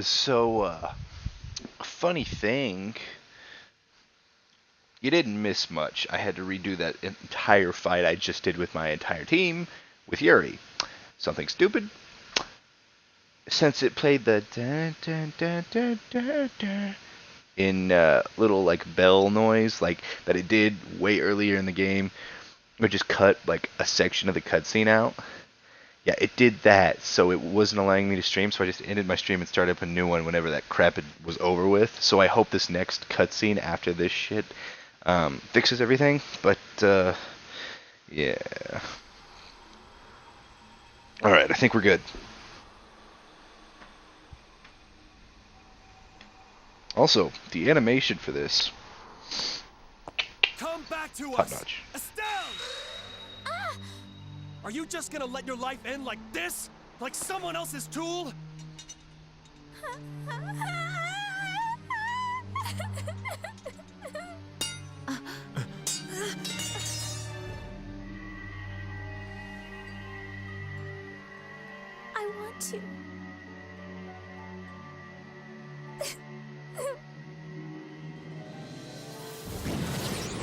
So, funny thing, you didn't miss much. I had to redo that entire fight I just did with my entire team with Yuri. Something stupid. Since it played the dun, dun, dun, dun, dun, dun, in little like bell noise like that it did way earlier in the game, or just cut like a section of the cutscene out. Yeah, it did that, so it wasn't allowing me to stream, so I just ended my stream and started up a new one whenever that crap was over with. So I hope this next cutscene after this shit fixes everything. But yeah. All right, I think we're good. Also, the animation for this, Come back to top us! notch. Estelle! Are you just gonna let your life end like this? Like someone else's tool? I want to.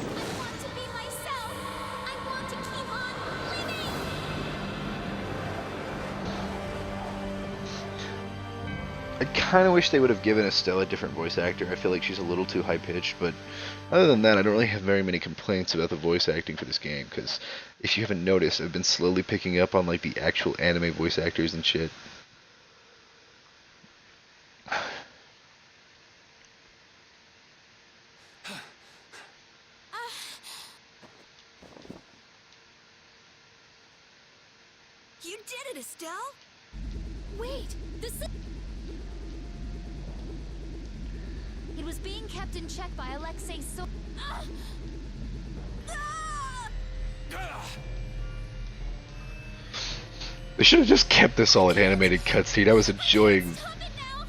I want to be myself. I want to keep on living. I kind of wish they would have given Estelle a different voice actor. I feel like she's a little too high pitched, but other than that, I don't really have very many complaints about the voice acting for this game. Because if you haven't noticed, I've been slowly picking up on like the actual anime voice actors and shit. You did it, Estelle. Wait, this is... It was being kept in check by Alexei so... They should have just kept this all an animated cutscene. I was enjoying. Stop it now!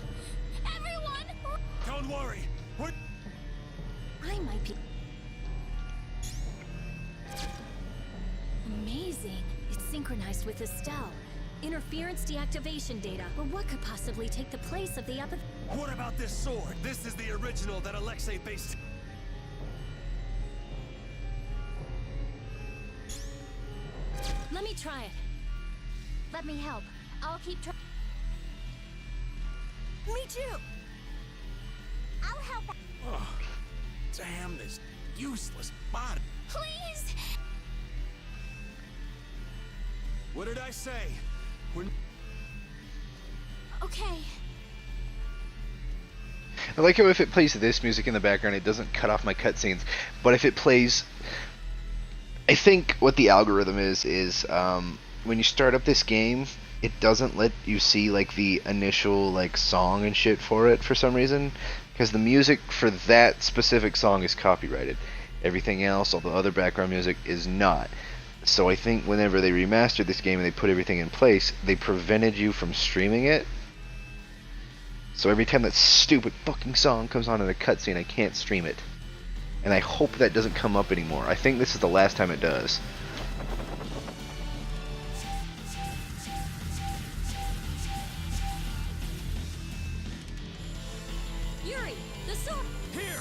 Everyone! Don't worry. We're... I might be... Amazing. It's synchronized with Estelle. Interference deactivation data. But what could possibly take the place of the What about this sword? This is the original that Alexei based... Let me try it. Let me help. I'll keep trying. Me too. I'll help. Oh, damn this useless bot. Please. What did I say? We're... Okay. I like how if it plays this music in the background, it doesn't cut off my cutscenes. But if it plays, I think what the algorithm is when you start up this game, it doesn't let you see like the initial like song and shit for it for some reason, because the music for that specific song is copyrighted. Everything else, all the other background music, is not. So I think whenever they remastered this game and they put everything in place, they prevented you from streaming it. So every time that stupid fucking song comes on in a cutscene, I can't stream it. And I hope that doesn't come up anymore. I think this is the last time it does. Yuri, the sword. Here!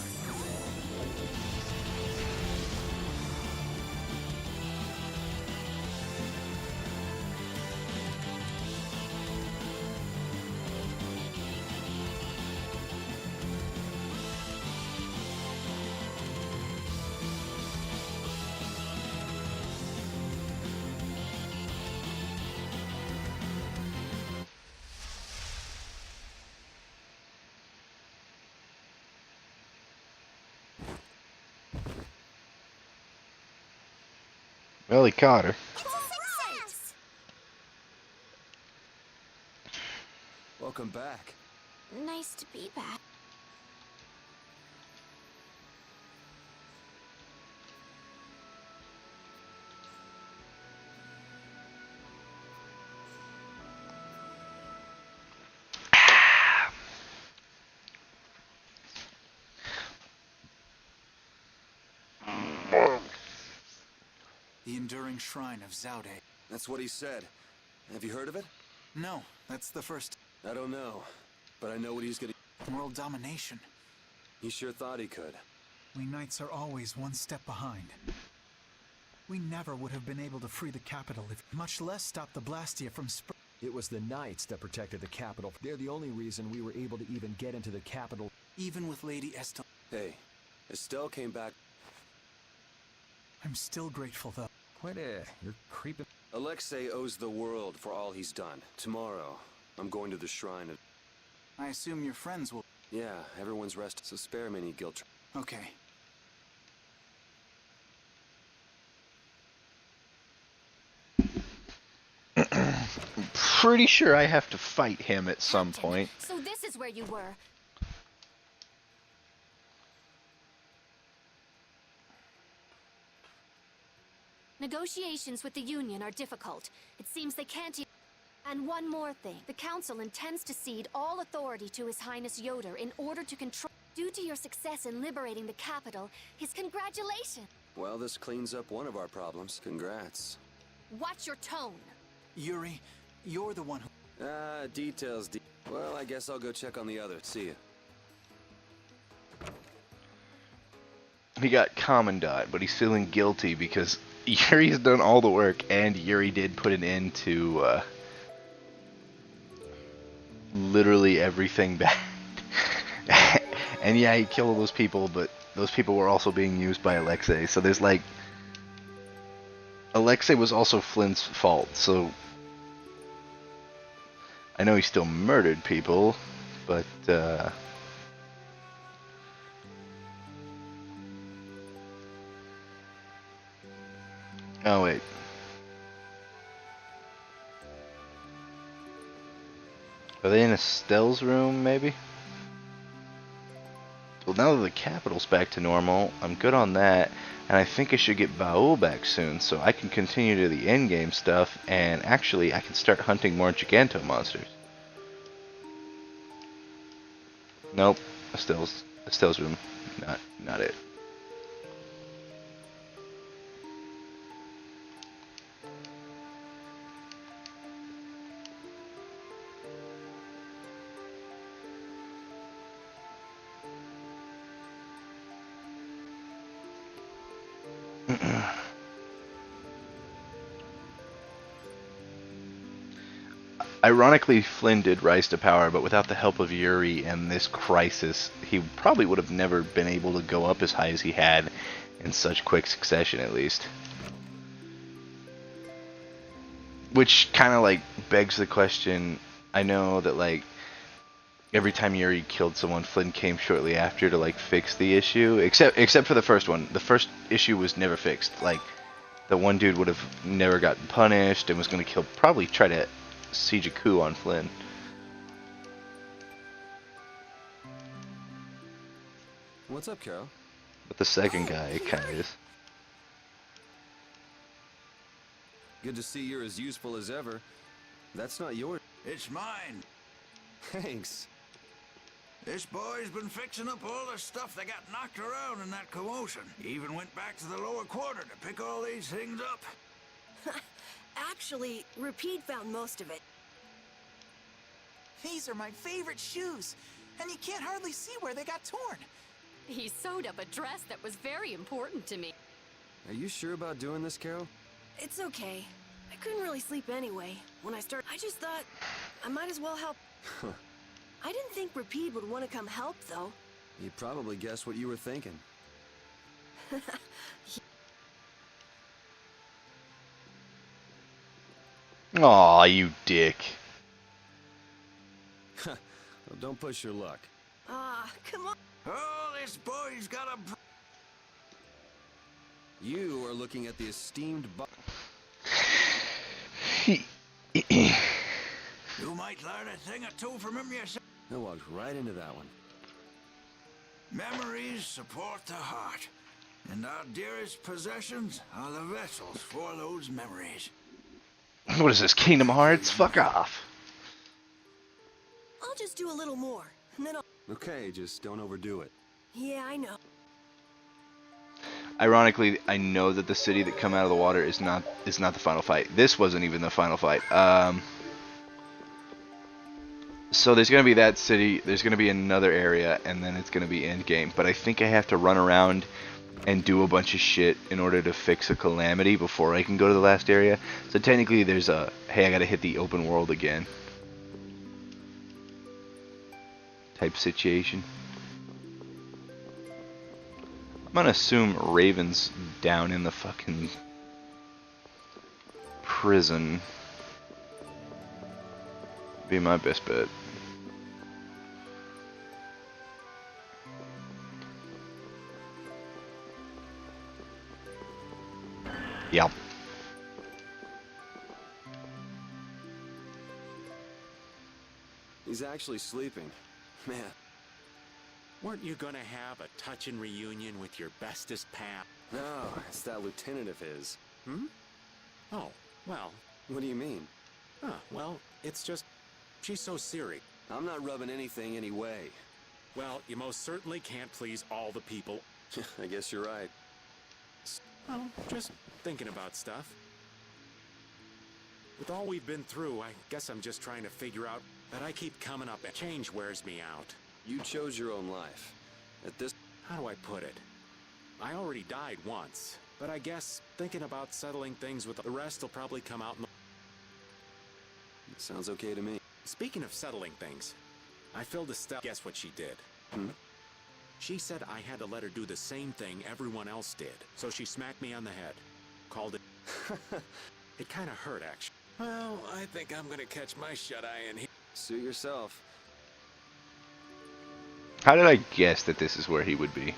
Well, he caught her. It's a success. Welcome back. Nice to be back. The Enduring Shrine of Zaude. That's what he said. Have you heard of it? No, that's the first. I don't know. but I know what he's gonna... World domination. He sure thought he could. We Knights are always one step behind. We never would have been able to free the capital, if much less stop the Blastia from spreading. It was the Knights that protected the capital. They're the only reason we were able to even get into the capital. Even with Lady Estelle. Hey, Estelle came back. I'm still grateful, though. You're creeping. Alexei owes the world for all he's done. Tomorrow, I'm going to the shrine of... I assume your friends will... Yeah, everyone's rested, so spare me any guilt. Okay. Pretty sure I have to fight him at some point. So this is where you were. Negotiations with the Union are difficult. It seems they can't. And one more thing. The Council intends to cede all authority to His Highness Yoder in order to control... Due to your success in liberating the capital, his congratulations. Well, this cleans up one of our problems. Congrats. Watch your tone. Yuri, you're the one who... Details. Well, I guess I'll go check on the other. See ya. He got Commandant, but he's feeling guilty because Yuri's done all the work, and Yuri did put an end to literally everything bad. And yeah, he killed all those people, but those people were also being used by Alexei. So there's like... Alexei was also Flint's fault, so... I know he still murdered people, but... Oh, wait. Are they in Estelle's room, maybe? Well, now that the capital's back to normal, I'm good on that, and I think I should get Baul back soon, so I can continue to the endgame stuff, and actually, I can start hunting more Giganto monsters. Nope, Estelle's room, not it. Ironically, Flynn did rise to power, but without the help of Yuri and this crisis, he probably would have never been able to go up as high as he had in such quick succession, at least. Which kind of, like, begs the question. I know that, like, every time Yuri killed someone, Flynn came shortly after to, like, fix the issue. Except for the first one. The first issue was never fixed. Like, the one dude would have never gotten punished and was going to probably try to siege a coup on Flynn. What's up, Carol? But the second guy, it kind of is. Good to see you're as useful as ever. That's not yours. It's mine. Thanks. This boy's been fixing up all the stuff that got knocked around in that commotion. He even went back to the lower quarter to pick all these things up. Actually, Rapide found most of it. These are my favorite shoes, and you can't hardly see where they got torn. He sewed up a dress that was very important to me. Are you sure about doing this, Carol? It's okay. I couldn't really sleep anyway. When I started, I just thought I might as well help. I didn't think Rapide would want to come help, though. You probably guessed what you were thinking. Aw, you dick. Well, don't push your luck. Ah, come on. Oh, this boy's got a... You are looking at the esteemed You might learn a thing or two from him yourself. I walked right into that one. Memories support the heart, and our dearest possessions are the vessels for those memories. What is this, Kingdom Hearts? Fuck off. I'll just do a little more, and then I'll... Okay, just don't overdo it. Yeah, I know. Ironically, I know that the city that come out of the water is not the final fight. This wasn't even the final fight. So there's gonna be that city. There's gonna be another area, and then it's gonna be endgame. But I think I have to run around and do a bunch of shit in order to fix a calamity before I can go to the last area. So technically, there's a hey, I gotta hit the open world again type situation. I'm gonna assume Raven's down in the fucking prison. Be my best bet. Yep. He's actually sleeping. Man. Weren't you gonna have a touching reunion with your bestest pal? No, it's that lieutenant of his. Hmm? Oh, well, What do you mean? well, it's just... she's so serious. I'm not rubbing anything any way. Well, you most certainly can't please all the people. I guess you're right. Well, just thinking about stuff. With all we've been through, I guess I'm just trying to figure out that I keep coming up and change wears me out. You chose your own life. At this... How do I put it? I already died once, but I guess thinking about settling things with the rest will probably come out in the... It sounds okay to me. Speaking of settling things, I filled Estelle. Guess what she did? She said I had to let her do the same thing everyone else did. So she smacked me on the head. Called it... It kind of hurt, actually. Well, I think I'm gonna catch my shut-eye in here. Suit yourself. How did I guess that this is where he would be?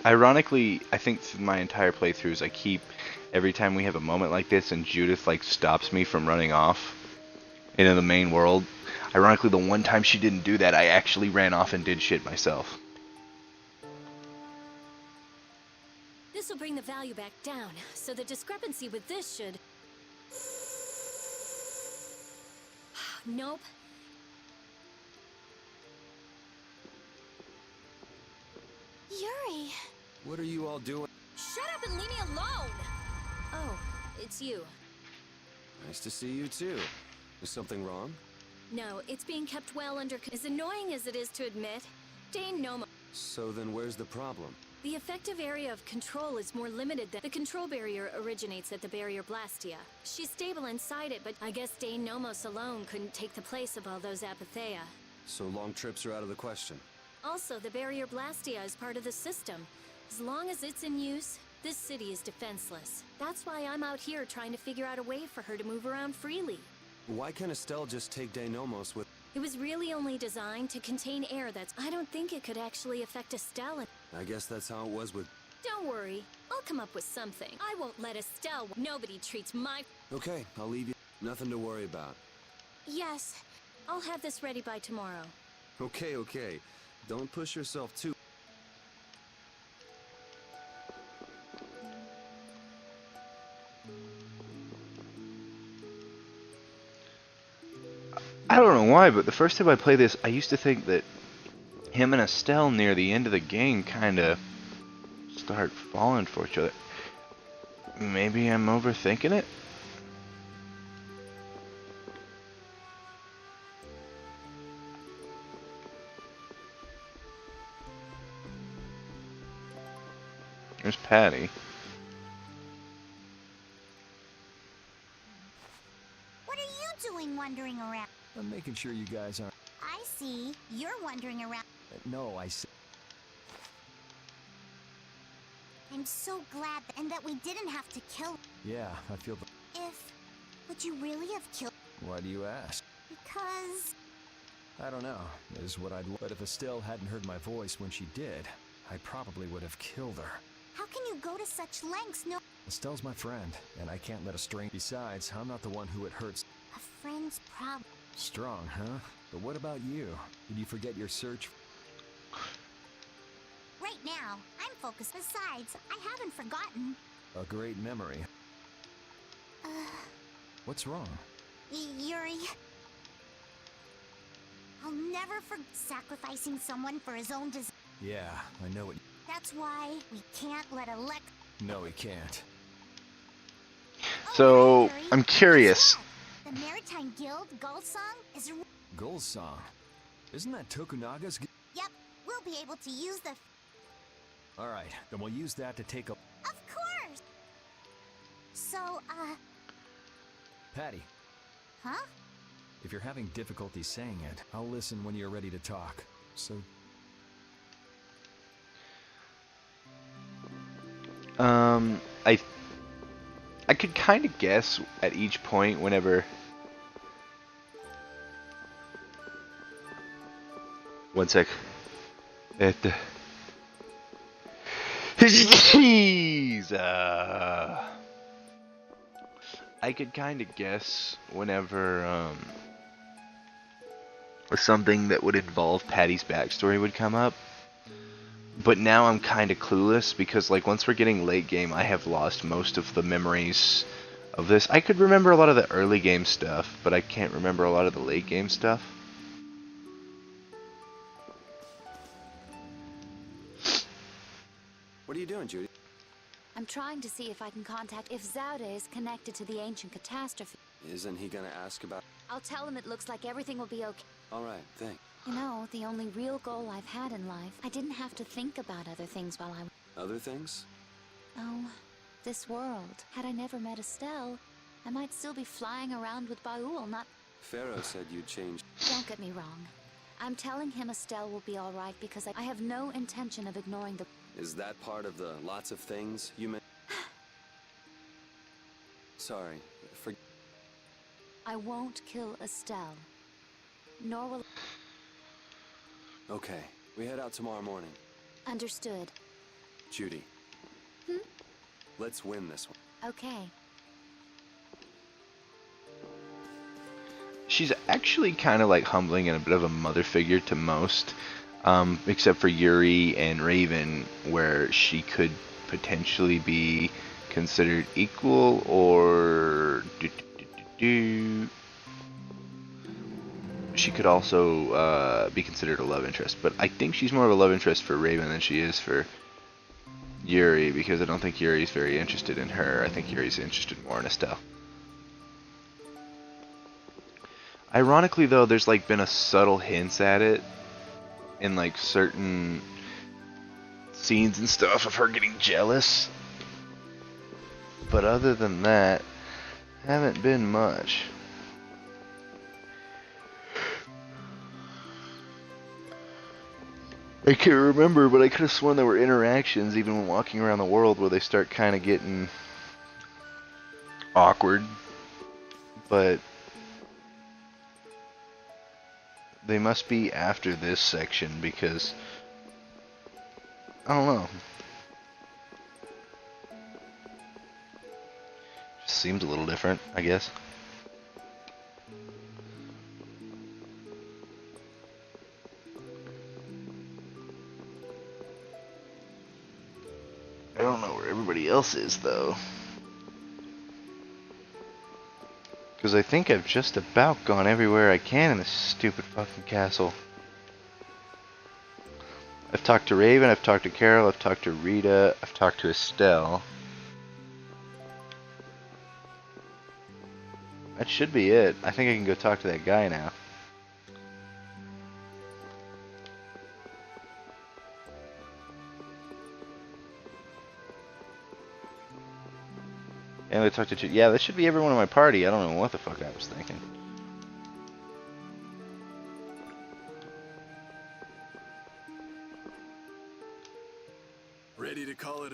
Ironically, I think through my entire playthroughs, I keep, every time we have a moment like this and Judith like stops me from running off into the main world, ironically the one time she didn't do that, I actually ran off and did shit myself. This will bring the value back down, so the discrepancy with this should... Nope. Yuri! What are you all doing? Shut up and leave me alone! Oh, it's you. Nice to see you too. Is something wrong? No, it's being kept well under... As annoying as it is to admit, Dane Nomo... So then where's the problem? The effective area of control is more limited than... The control barrier originates at the barrier Blastia. She's stable inside it, but I guess Dane Nomos alone couldn't take the place of all those Apatheia. So long trips are out of the question. Also, the barrier Blastia is part of the system. As long as it's in use, this city is defenseless. That's why I'm out here trying to figure out a way for her to move around freely. Why can't Estelle just take Deinomos with... It was really only designed to contain air that's... I don't think it could actually affect Estelle. I guess that's how it was with... Don't worry. I'll come up with something. I won't let Estelle... Nobody treats my... Okay, I'll leave you. Nothing to worry about. Yes. I'll have this ready by tomorrow. Okay, okay. Don't push yourself too... I don't know why, but the first time I played this, I used to think that him and Estelle near the end of the game kind of start falling for each other. Maybe I'm overthinking it? There's Patty. What are you doing wandering around? I'm making sure you guys aren't... I see. You're wandering around. No, I see. I'm so glad and that we didn't have to kill. Yeah, I feel the... If... Would you really have killed? Why do you ask? Because... I don't know, is what I'd... But if Estelle hadn't heard my voice when she did, I probably would have killed her. How can you go to such lengths? No... Estelle's my friend, and I can't let a stranger... Besides, I'm not the one who it hurts. A friend's problem. Strong, huh? But what about you? Did you forget your search? Right now, I'm focused. Besides, I haven't forgotten. A great memory. What's wrong? Yuri... I'll never forget sacrificing someone for his own desire. Yeah, I know it. That's why we can't let Alex. No, he can't. So, I'm curious. The Maritime Guild Gulsong is. Gulsong? Isn't that Tokunaga's? Yep, we'll be able to use the. Alright, then we'll use that to take a. Of course! So, Patty, huh? if you're having difficulty saying it, I'll listen when you're ready to talk. So. I could kind of guess at each point whenever. One sec. Jeez. I could kind of guess whenever something that would involve Patty's backstory would come up. But now I'm kind of clueless because, like, once we're getting late game, I have lost most of the memories of this. I could remember a lot of the early game stuff, but I can't remember a lot of the late game stuff. What are you doing, Judy? I'm trying to see if I can contact if Zaude is connected to the ancient catastrophe. Isn't he gonna ask about... I'll tell him it looks like everything will be okay. Alright, thanks. You know, the only real goal I've had in life, I didn't have to think about other things while I... Other things? Oh, this world. Had I never met Estelle, I might still be flying around with Baul, not... Pharaoh said you'd change... Don't get me wrong. I'm telling him Estelle will be alright because I have no intention of ignoring the... Is that part of the lots of things you meant? Sorry, I won't kill Estelle. Nor will... Okay, we head out tomorrow morning. Understood. Judy. Let's win this one. Okay. She's actually kind of like humbling and a bit of a mother figure to most, except for Yuri and Raven, where she could potentially be considered equal or she could also be considered a love interest. But I think she's more of a love interest for Raven than she is for Yuri, because I don't think Yuri's very interested in her. I think Yuri's interested more in Estelle. Ironically, though, there's like been a subtle hints at it in like certain scenes and stuff of her getting jealous. But other than that, haven't been much. I can't remember, but I could have sworn there were interactions, even when walking around the world, where they start kind of getting awkward. But they must be after this section, because I don't know. Just seems a little different, I guess. I don't know where everybody else is, though. Because I think I've just about gone everywhere I can in this stupid fucking castle. I've talked to Raven, I've talked to Carol, I've talked to Rita, I've talked to Estelle. That should be it. I think I can go talk to that guy now. And we talked to... Yeah, that should be everyone in my party. I don't know what the fuck I was thinking. Ready to call it?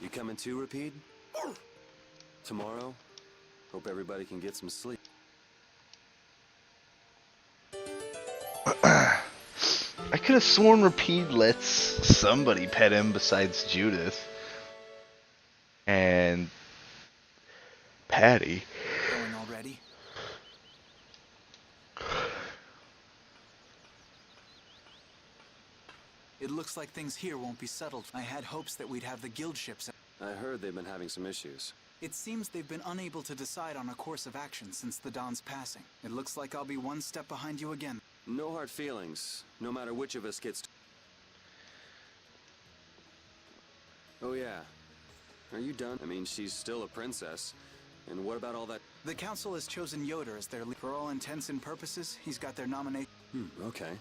You coming too, Rapide? Tomorrow? Hope everybody can get some sleep. I could have sworn Rapide lets somebody pet him besides Judith. And Patty. Going already? It looks like things here won't be settled. I had hopes that we'd have the guild ships. I heard they've been having some issues. It seems they've been unable to decide on a course of action since the Dawn's passing. It looks like I'll be one step behind you again. No hard feelings, no matter which of us gets... Oh yeah. Are you done? I mean, she's still a princess. And what about all that... The council has chosen Yoder as their leader. For all intents and purposes, he's got their nomination. Okay.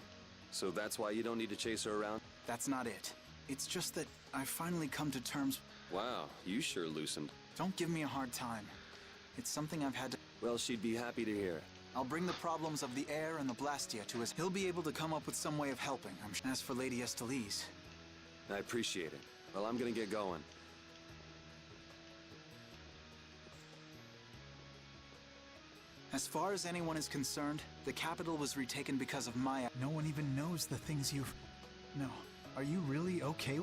So that's why you don't need to chase her around? That's not it. It's just that I've finally come to terms... Wow, you sure loosened. Don't give me a hard time. It's something I've had to... Well, she'd be happy to hear. I'll bring the problems of the air and the Blastia to us. He'll be able to come up with some way of helping. As for Lady Estelize... I appreciate it. Well, I'm gonna get going. As far as anyone is concerned, the capital was retaken because of my... No one even knows the things you've... No. Are you really okay?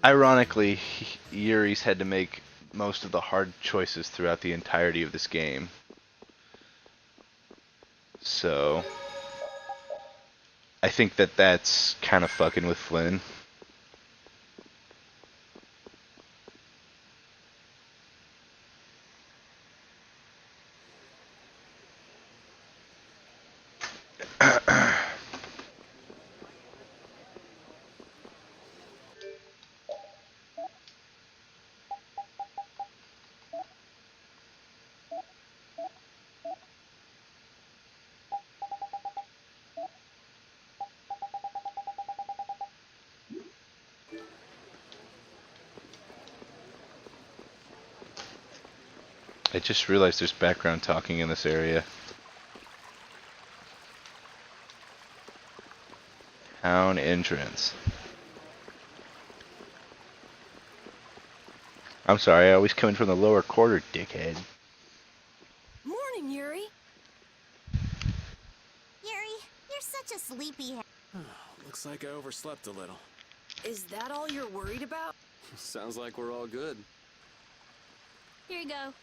Ironically, Yuri's had to make most of the hard choices throughout the entirety of this game. So, I think that that's kind of fucking with Flynn. I just realized there's background talking in this area. Town entrance. I'm sorry, I always come in from the lower quarter, dickhead. Morning, Yuri. Yuri, you're such a sleepyhead. Looks like I overslept a little. Is that all you're worried about? Sounds like we're all good. Here you go.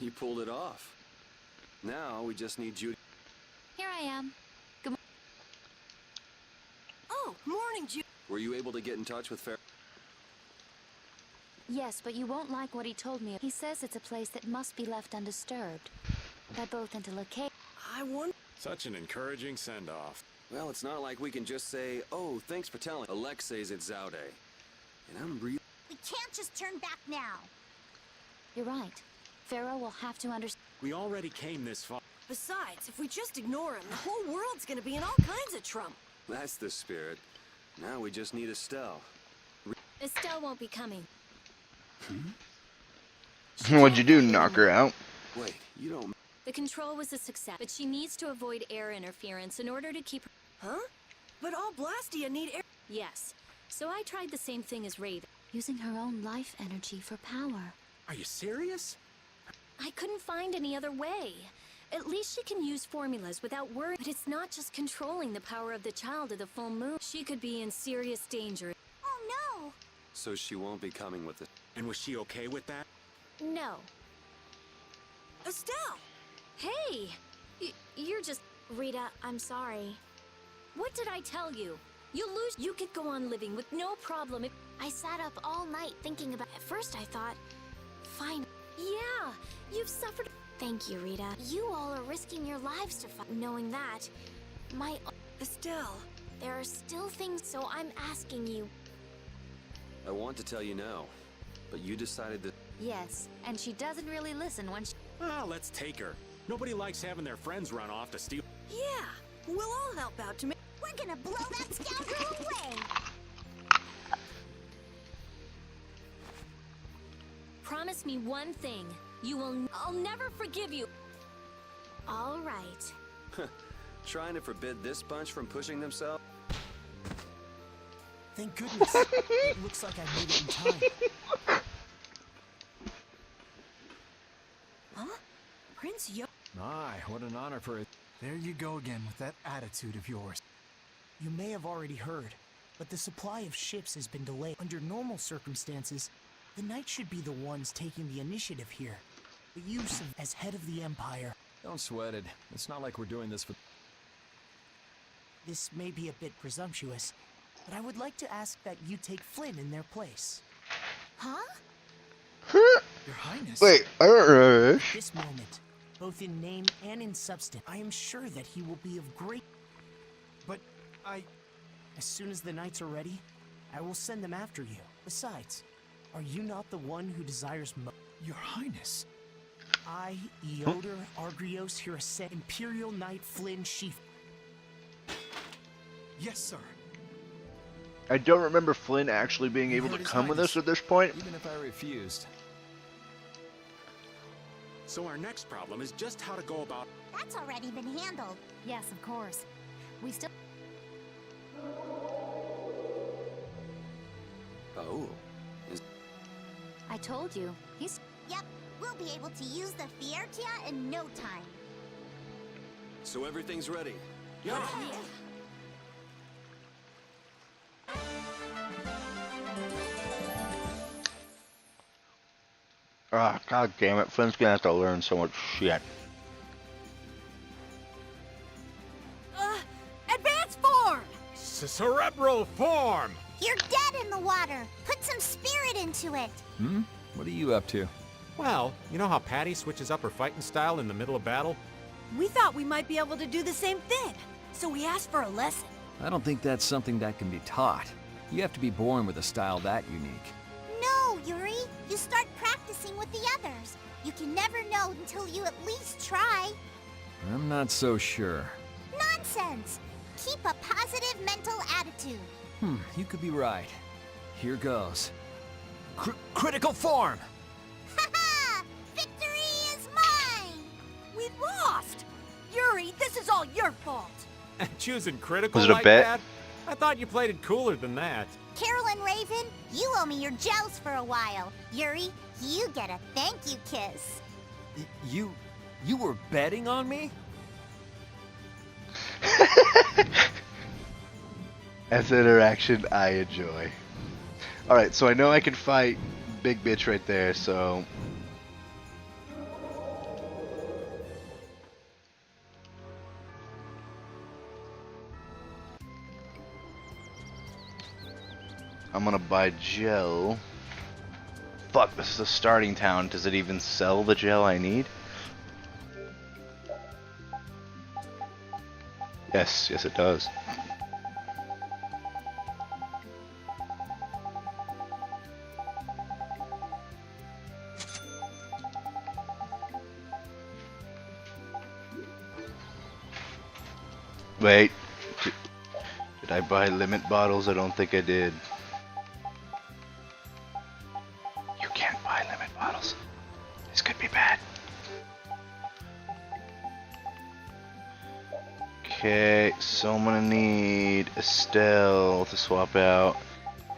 You pulled it off. Now we just need Judy. Here I am. Oh, morning, Judy. Were you able to get in touch with Fair? Yes, but you won't like what he told me. He says it's a place that must be left undisturbed by both Interlocate. I wonder... Such an encouraging send-off. Well, it's not like we can just say, oh, thanks for telling. Alexei's at Zaude. And I'm really... We can't just turn back now. You're right. Pharaoh will have to understand. We already came this far. Besides, if we just ignore him, the whole world's gonna be in all kinds of trouble. That's the spirit. Now we just need Estelle. Estelle won't be coming. What'd you do, knock her out? Wait, you don't... The control was a success, but she needs to avoid air interference in order to keep her... Huh? But all Blastia need air... Yes. So I tried the same thing as Raven, using her own life energy for power. Are you serious? I couldn't find any other way. At least she can use formulas without worry. But it's not just controlling the power of the child of the full moon. She could be in serious danger. Oh no! So she won't be coming with it. And was she okay with that? No. Estelle! Hey! You're just... Rita, I'm sorry. What did I tell you? You could go on living with no problem if... I sat up all night thinking about... At first I thought... Fine. Yeah! You've suffered... Thank you, Rita. You all are risking your lives to fight. Knowing that... My... Estelle... There are still things, so I'm asking you... I want to tell you no, but you decided that... Yes, and she doesn't really listen when she... Well, let's take her. Nobody likes having their friends run off to steal... Yeah! We'll all help out to make... We're gonna blow that scoundrel away! Promise me one thing. I'll never forgive you. All right. Trying to forbid this bunch from pushing themselves? Thank goodness. It looks like I made it in time. Huh? Prince Yo... My, what an honor for it. There you go again with that attitude of yours. You may have already heard, but the supply of ships has been delayed. Under normal circumstances, The Knights should be the ones taking the initiative here. The use of as head of the Empire. Don't sweat it. It's not like we're doing this for... This may be a bit presumptuous, but I would like to ask that you take Flynn in their place. Huh? Your Highness. Wait, I don't remember this. At this moment, both in name and in substance, I am sure that he will be of great... But As soon as the Knights are ready, I will send them after you. Besides, are you not the one who desires Your Highness. I, Eodor Argrios Hiracet, Imperial Knight Flynn Sheaf. Yes, sir. I don't remember Flynn actually being able to come with us at this point. Even if I refused. So our next problem is just how to go about... That's already been handled. Yes, of course. We still... Oh. I told you. He's... Yep, we'll be able to use the Fiertia in no time. So everything's ready. Yeah. Ah, god damn it. Flynn's gonna have to learn so much shit. Advance form! Cerebral form! You're dead in the water. Put some spirit into it. What are you up to? Well, you know how Patty switches up her fighting style in the middle of battle? We thought we might be able to do the same thing, so we asked for a lesson. I don't think that's something that can be taught. You have to be born with a style that unique. No, Yuri. You start practicing with the others. You can never know until you at least try. I'm not so sure. Nonsense. Keep a positive mental attitude. You could be right. Here goes. Critical form! Ha-ha! Victory is mine! We lost! Yuri, this is all your fault. Choosing critical Was it a like bet? that? I thought you played it cooler than that. Carolyn Raven, you owe me your gels for a while. Yuri, you get a thank you kiss. You were betting on me? That's an interaction I enjoy. Alright, so I know I can fight big bitch right there, so... I'm gonna buy gel. Fuck, this is a starting town. Does it even sell the gel I need? Yes, yes it does. Wait, did I buy limit bottles? I don't think I did. You can't buy limit bottles. This could be bad. Okay, so I'm gonna need Estelle to swap out,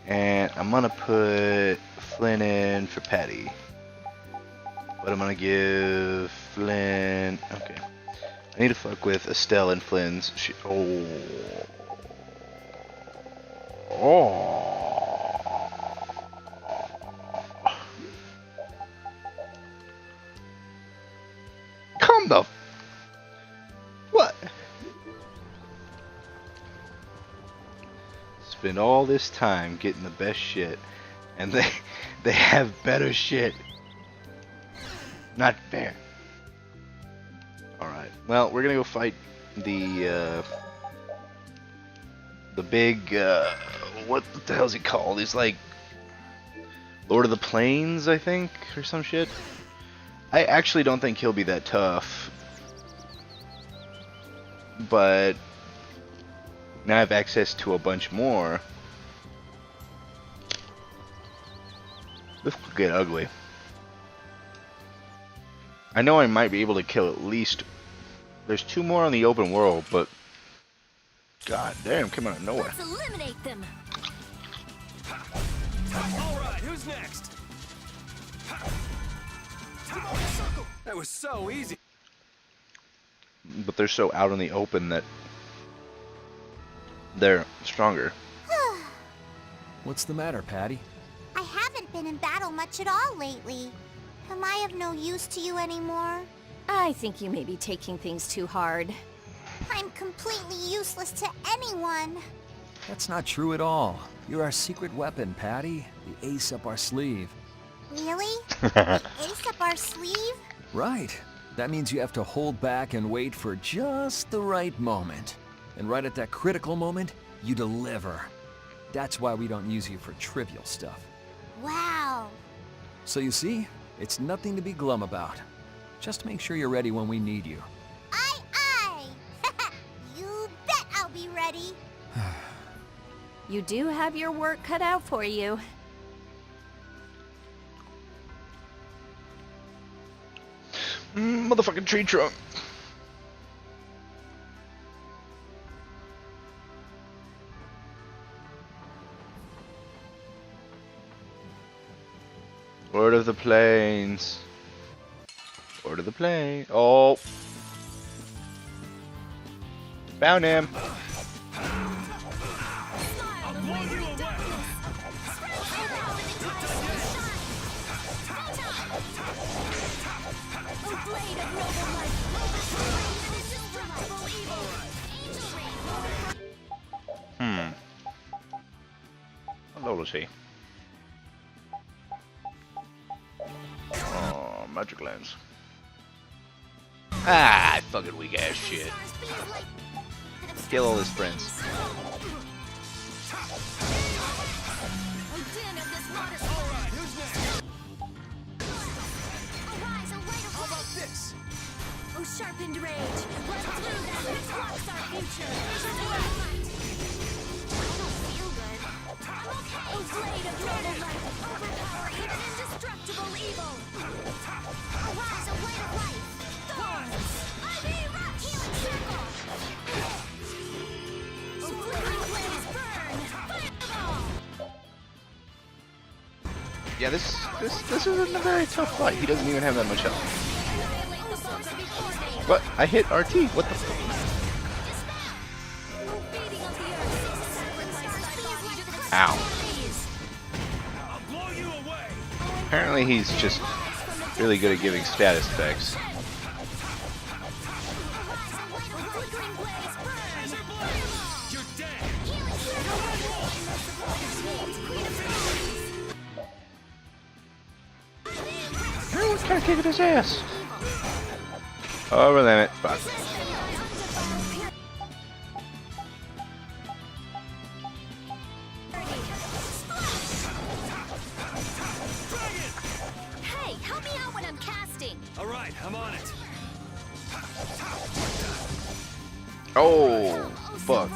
and I'm gonna put Flynn in for Patty. But I'm gonna give Flynn. Okay. I need to fuck with Estelle and Flynn's. Come the. What? Spend all this time getting the best shit, and they have better shit. Not fair. Alright, well, we're gonna go fight the big, what the hell's he called? He's like Lord of the Plains, I think, or some shit. I actually don't think he'll be that tough. But now I have access to a bunch more. This could get ugly. I know I might be able to kill at least... There's 2 more on the open world, but... God damn, come out of nowhere. Let's eliminate them! Alright, who's next? That was so easy. But they're so out in the open that... they're stronger. What's the matter, Patty? I haven't been in battle much at all lately. Am I of no use to you anymore? I think you may be taking things too hard. I'm completely useless to anyone. That's not true at all. You're our secret weapon, Patty. The ace up our sleeve. Really? The ace up our sleeve? Right. That means you have to hold back and wait for just the right moment. And right at that critical moment, you deliver. That's why we don't use you for trivial stuff. Wow. So you see, it's nothing to be glum about. Just make sure you're ready when we need you. Aye, aye! You bet I'll be ready. You do have your work cut out for you. Motherfucking tree trunk. Lord of the Plains. Lord of the Plains. Oh. Found him. How old is he? Oh, magic lens. Ah, fucking weak ass shit. Kill all his friends. Oh, sharpened rage. Run through them. This blocks our future. I don't feel good. Oh, blade of noble light. Overpower even indestructible evil. Arise, a blade of life. Thorns. IV rush. Healing circle. Oh, flickering blaze. Burn. Fireball. Yeah, this isn't a very tough fight. He doesn't even have that much health. But I hit RT. What the fuck? Ow. Apparently he's just really good at giving status effects. We're kind of kicking his ass. Over limit. Fuck. Hey, help me out when I'm casting. All right, I'm on it. Oh, fuck.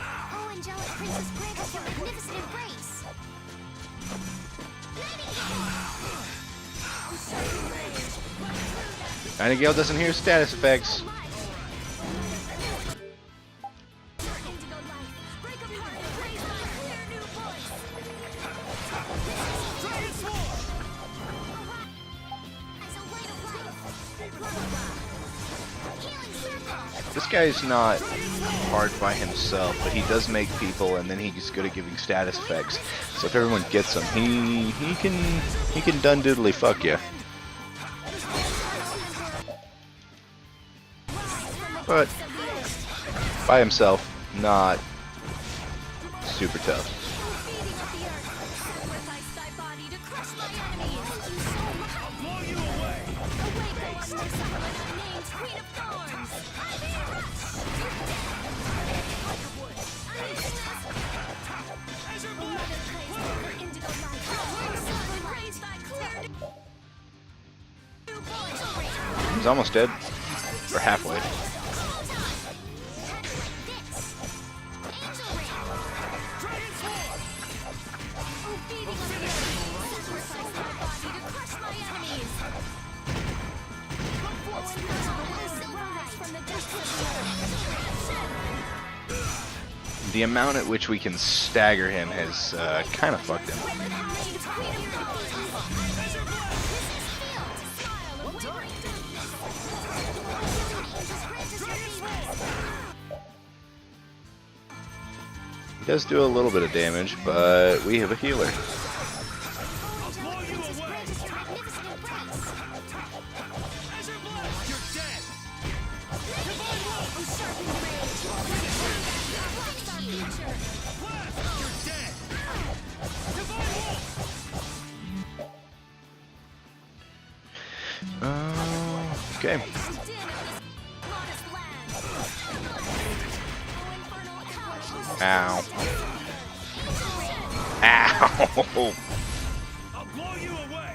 Oh, angelic princess, grant us your magnificent embrace. Nightingale doesn't hear status effects. This guy's not hard by himself, but he does make people, and then he's good at giving status effects. So if everyone gets him, he can done diddly fuck you. But by himself, not super tough. He's almost dead. Or halfway. The amount at which we can stagger him has kind of fucked him. Does do a little bit of damage, but we have a healer. Okay. Ow. Ow! I'll blow you away!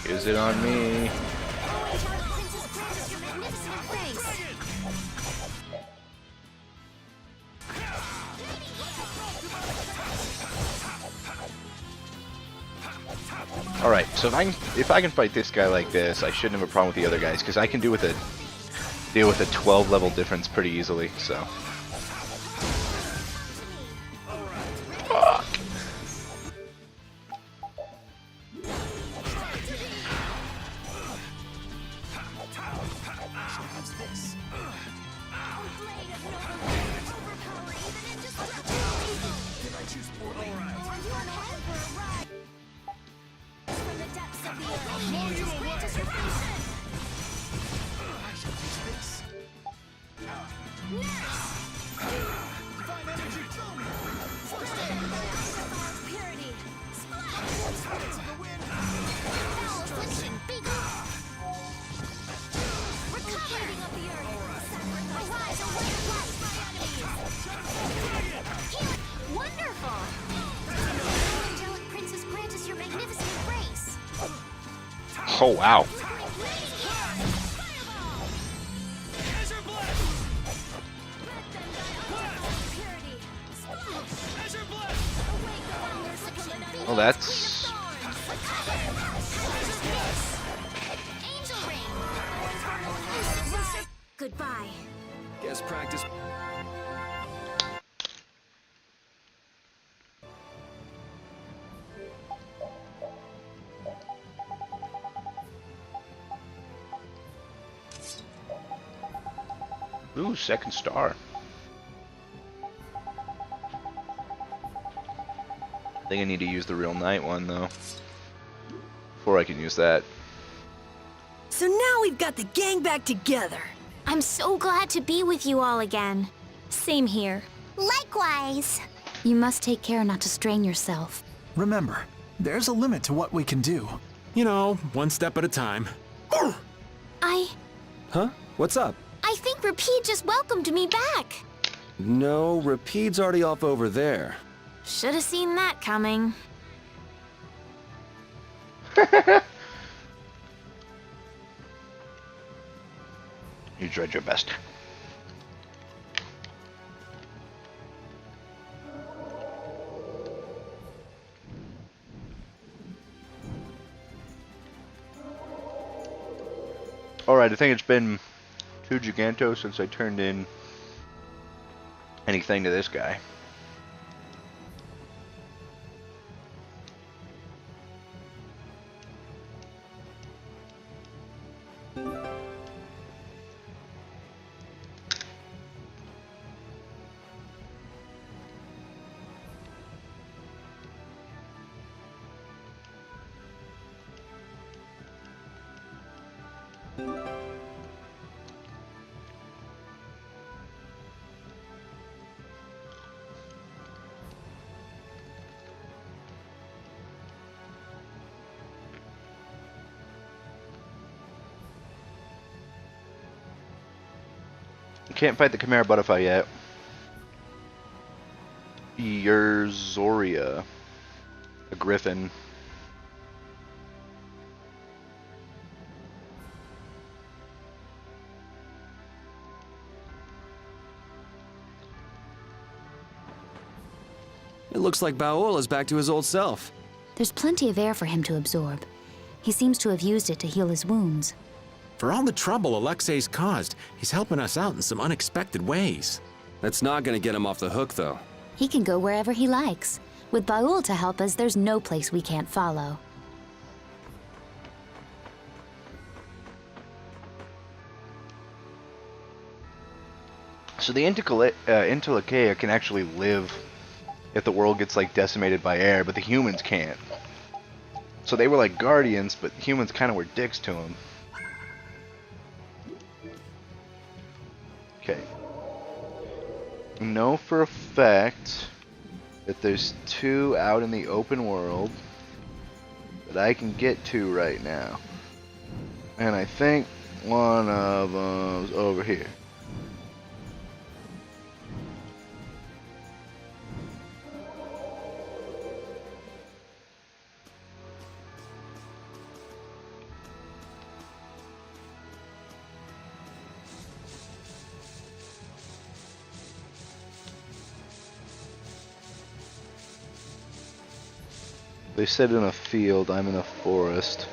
Use it on me. Alright, so if I can fight this guy like this, I shouldn't have a problem with the other guys, because I can deal with a 12 level difference pretty easily, so. Fuck. Oh wow. Well, that's... Goodbye. Guess practice. Ooh, second star. I think I need to use the real knight one though, before I can use that. So now we've got the gang back together. I'm so glad to be with you all again. Same here. Likewise. You must take care not to strain yourself. Remember, there's a limit to what we can do. You know, one step at a time. Huh? What's up? I think Rapide just welcomed me back. No, Rapide's already off over there. Should have seen that coming. You tried your best. Alright, I think it's been 2 Gigantos since I turned in anything to this guy. Can't fight the Chimera Butterfly yet. Yerzoria, a griffin. It looks like Baoul is back to his old self. There's plenty of air for him to absorb. He seems to have used it to heal his wounds. For all the trouble Alexei's caused, he's helping us out in some unexpected ways. That's not gonna get him off the hook, though. He can go wherever he likes. With Baul to help us, there's no place we can't follow. So the Interlakeia can actually live if the world gets like decimated by air, but the humans can't. So they were like guardians, but humans kind of were dicks to them. Okay. Know for a fact that there's 2 out in the open world that I can get to right now. And I think one of them's over here. They said in a field, I'm in a forest.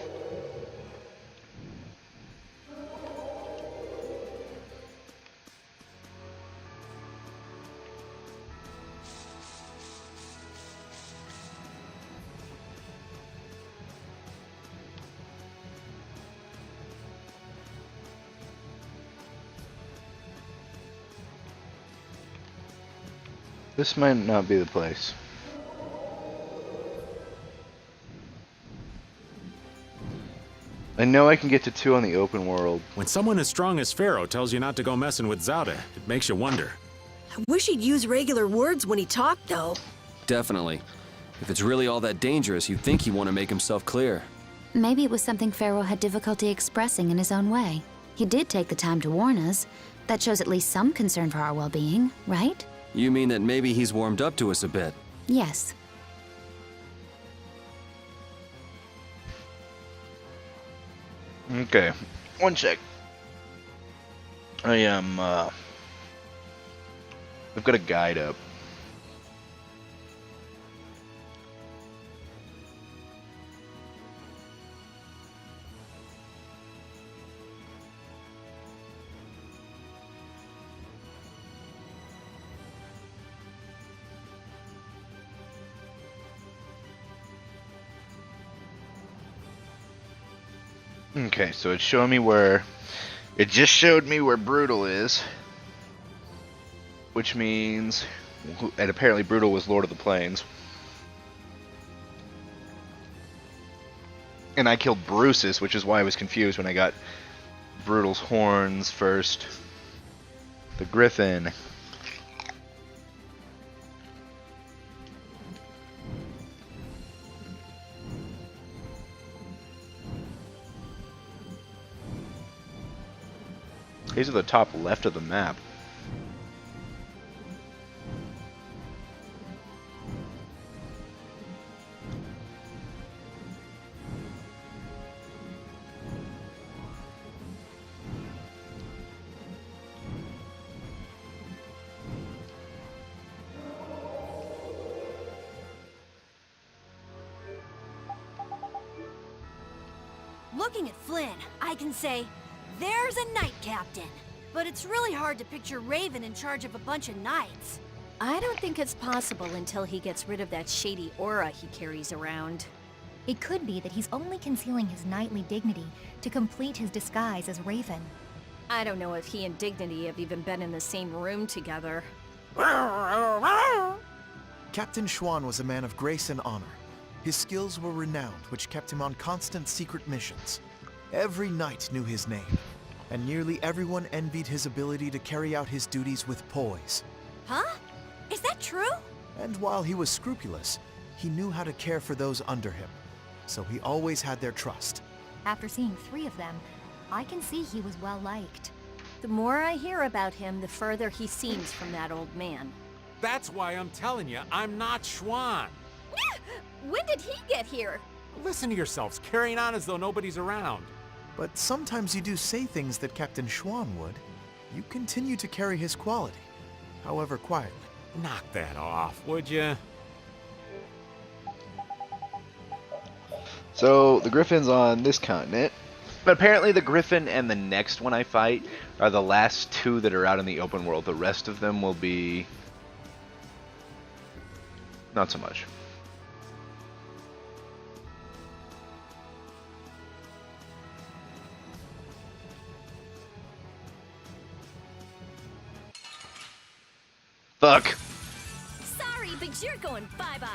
This might not be the place. I know I can get to 2 on the open world. When someone as strong as Pharaoh tells you not to go messing with Zauda, it makes you wonder. I wish he'd use regular words when he talked, though. Definitely. If it's really all that dangerous, you'd think he'd want to make himself clear. Maybe it was something Pharaoh had difficulty expressing in his own way. He did take the time to warn us. That shows at least some concern for our well-being, right? You mean that maybe he's warmed up to us a bit? Yes. Okay, one sec. I've got a guide up. Okay, so it's showing me where... It just showed me where Brutal is. Which means... And apparently Brutal was Lord of the Plains. And I killed Bruceus, which is why I was confused when I got Brutal's horns first. The Griffin. These are the top left of the map. Looking at Flynn, I can say, there's a knight captain. But it's really hard to picture Raven in charge of a bunch of knights. I don't think it's possible until he gets rid of that shady aura he carries around. It could be that he's only concealing his knightly dignity to complete his disguise as Raven. I don't know if he and Dignity have even been in the same room together. Captain Schwan was a man of grace and honor. His skills were renowned, which kept him on constant secret missions. Every knight knew his name, and nearly everyone envied his ability to carry out his duties with poise. Huh? Is that true? And while he was scrupulous, he knew how to care for those under him, so he always had their trust. After seeing 3 of them, I can see he was well liked. The more I hear about him, the further he seems from that old man. That's why I'm telling you, I'm not Schwan. When did he get here? Listen to yourselves, carrying on as though nobody's around. But sometimes you do say things that Captain Schwan would. You continue to carry his quality, however quietly. Knock that off, would you? So, the Griffin's on this continent. But apparently the Griffin and the next one I fight are the last two that are out in the open world. The rest of them will be not so much. Fuck. Sorry, but you're going bye-bye.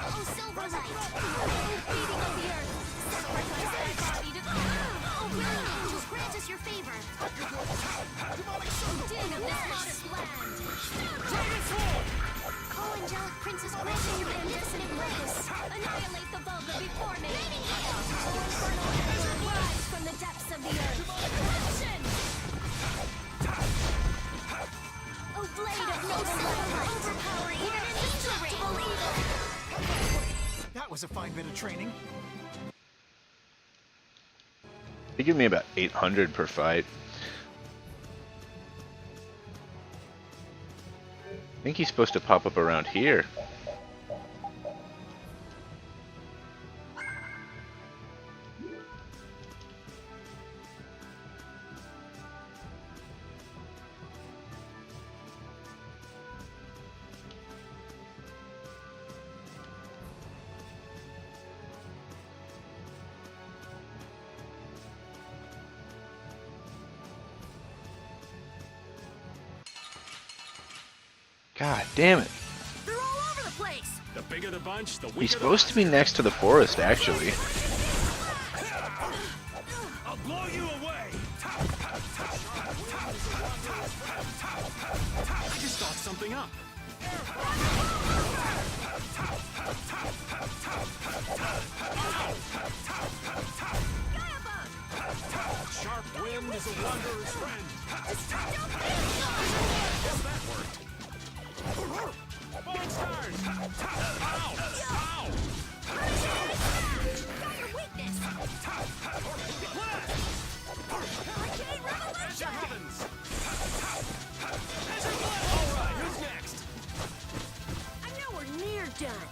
Oh, Silverlight! Oh, breathing of the earth! Sacrifice thy body to... Oh, brilliant angels, grant us your favor! Din of this modest land! Oh, angelic princess, grant me your dissonant purpose! Annihilate the vulgar before me! Oh, infernal angel, rise from the depths of the earth! Action! Oh, blade of noble light! Overpower even indestructible evil! That was a fine bit of training. They give me about 800 per fight. I think he's supposed to pop up around here. God damn it. They're all over the place. The bigger the bunch, the weaker He's supposed to be next to the forest, actually. I'll blow you away. I just thought something up. Sharp wind is a wanderer's friend. Yes, that worked. Falling stars! Ow! Ow! Got your weakness. Hurricane Azure Revolution! heavens! Azure blast! All right, who's next? I'm nowhere near done.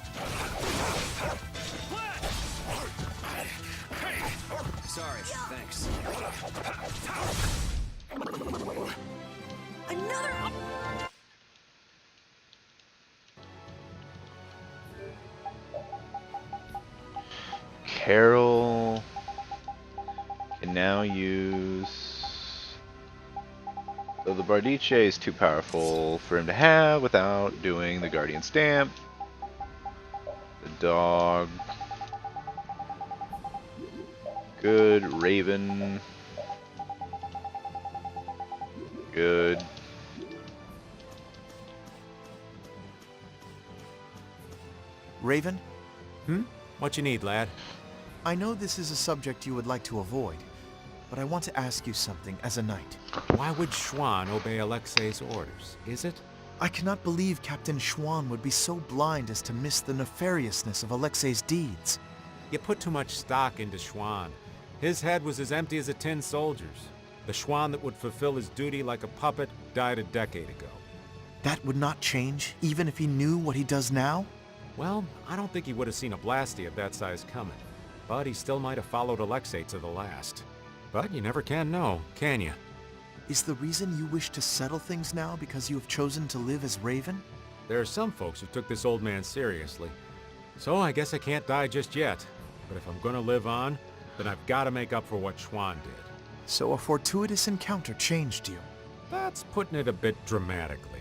Sorry, thanks. Another... Carol can now use... So the Bardiche is too powerful for him to have without doing the Guardian Stamp. The dog. Good. Raven. Good. Raven? What you need, lad? I know this is a subject you would like to avoid, but I want to ask you something as a knight. Why would Schwann obey Alexei's orders? Is it? I cannot believe Captain Schwann would be so blind as to miss the nefariousness of Alexei's deeds. You put too much stock into Schwann. His head was as empty as a tin soldier's. The Schwann that would fulfill his duty like a puppet died a decade ago. That would not change, even if he knew what he does now? Well, I don't think he would have seen a Blasty of that size coming. But he still might have followed Alexei to the last. But you never can know, can you? Is the reason you wish to settle things now because you have chosen to live as Raven? There are some folks who took this old man seriously. So I guess I can't die just yet. But if I'm gonna live on, then I've got to make up for what Schwann did. So a fortuitous encounter changed you. That's putting it a bit dramatically.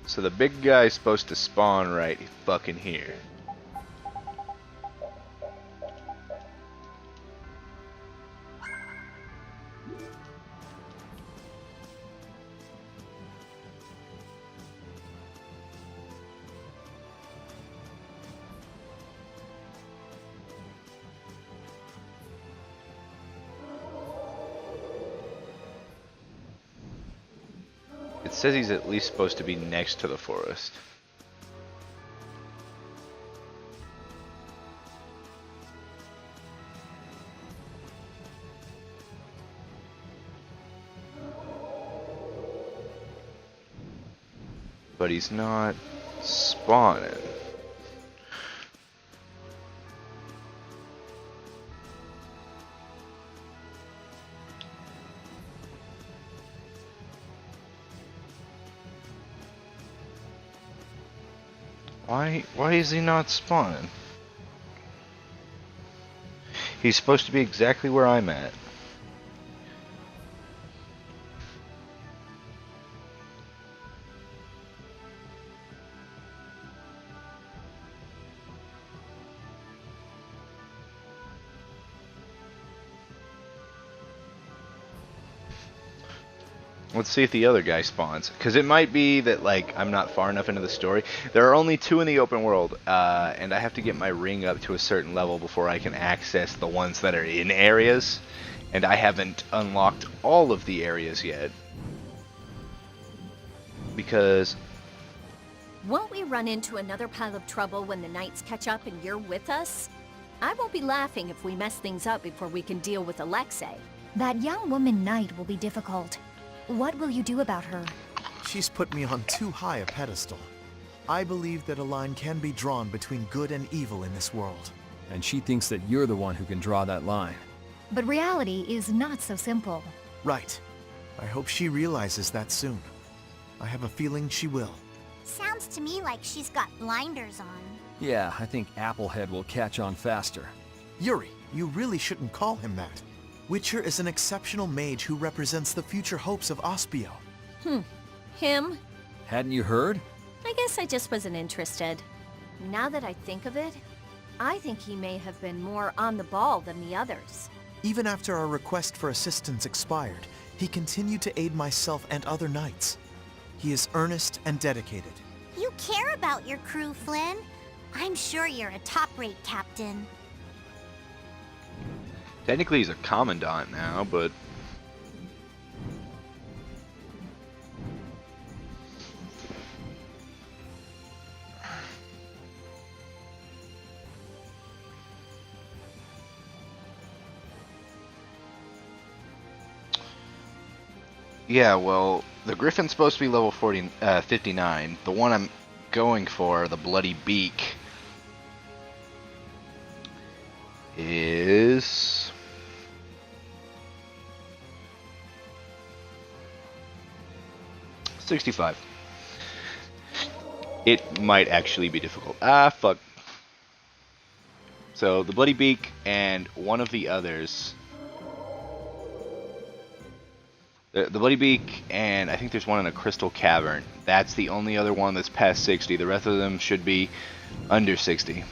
So the big guy's supposed to spawn right fucking here. It says he's at least supposed to be next to the forest. but he's not spawning. Why is he not spawning? He's supposed to be exactly where I'm at. Let's see if the other guy spawns. Because it might be that, like, I'm not far enough into the story. There are only 2 in the open world, and I have to get my ring up to a certain level before I can access the ones that are in areas. And I haven't unlocked all of the areas yet. Because... Won't we run into another pile of trouble when the Knights catch up and you're with us? I won't be laughing if we mess things up before we can deal with Alexei. That young woman Knight will be difficult. What will you do about her? She's put me on too high a pedestal. I believe that a line can be drawn between good and evil in this world. And she thinks that you're the one who can draw that line. But reality is not so simple. Right. I hope she realizes that soon. I have a feeling she will. Sounds to me like she's got blinders on. Yeah, I think Applehead will catch on faster. Yuri, you really shouldn't call him that. Witcher is an exceptional mage who represents the future hopes of Aspio. Him? Hadn't you heard? I guess I just wasn't interested. Now that I think of it, I think he may have been more on the ball than the others. Even after our request for assistance expired, he continued to aid myself and other knights. He is earnest and dedicated. You care about your crew, Flynn. I'm sure you're a top-rate captain. Technically he's a commandant now, but... Yeah, well, the Griffin's supposed to be level 59. The one I'm going for, the Bloody Beak, is... $65. It might actually be difficult. Ah, fuck. So, the Bloody Beak and one of the others... The Bloody Beak, and I think there's one in a Crystal Cavern. That's the only other one that's past 60. The rest of them should be under 60.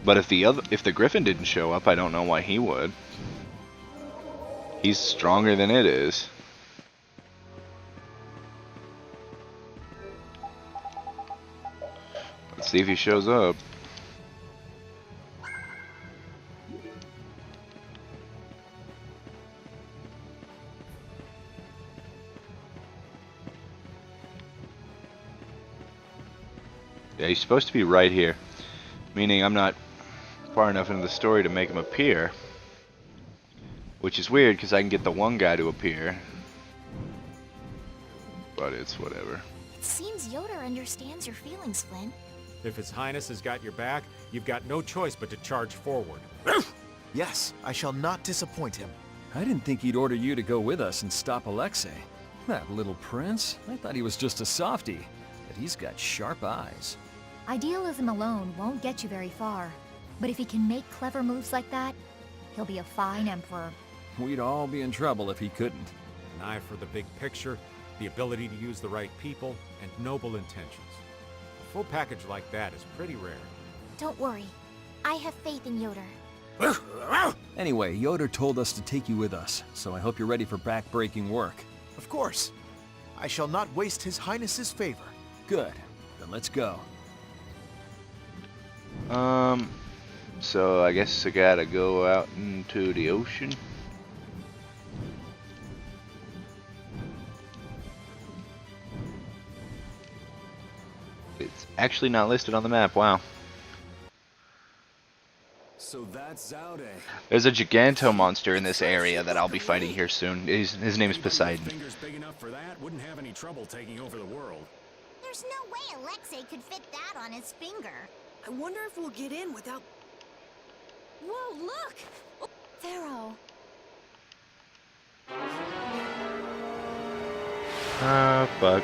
But if the Griffin didn't show up, I don't know why he would. He's stronger than it is. Let's see if he shows up. Yeah, he's supposed to be right here. Meaning I'm not far enough into the story to make him appear. Which is weird, because I can get the one guy to appear. But it's whatever. It seems Yoder understands your feelings, Flynn. If His Highness has got your back, you've got no choice but to charge forward. Yes, I shall not disappoint him. I didn't think he'd order you to go with us and stop Alexei. That little prince, I thought he was just a softie. But he's got sharp eyes. Idealism alone won't get you very far. But if he can make clever moves like that, he'll be a fine emperor. We'd all be in trouble if he couldn't. An eye for the big picture, the ability to use the right people, and noble intentions. A full package like that is pretty rare. Don't worry. I have faith in Yoder. Anyway, Yoder told us to take you with us, so I hope you're ready for back-breaking work. Of course. I shall not waste His Highness's favor. Good. Then let's go. So I guess I gotta go out into the ocean. It's actually not listed on the map, wow. So that's Zaude. There's a Giganto monster in this area that I'll be fighting here soon. His name is Poseidon. Fingers big enough for that wouldn't have any trouble taking over the world. There's no way Alexei could fit that on his finger. I wonder if we'll get in without... Whoa, look! Oh, Pharaoh. Ah, fuck.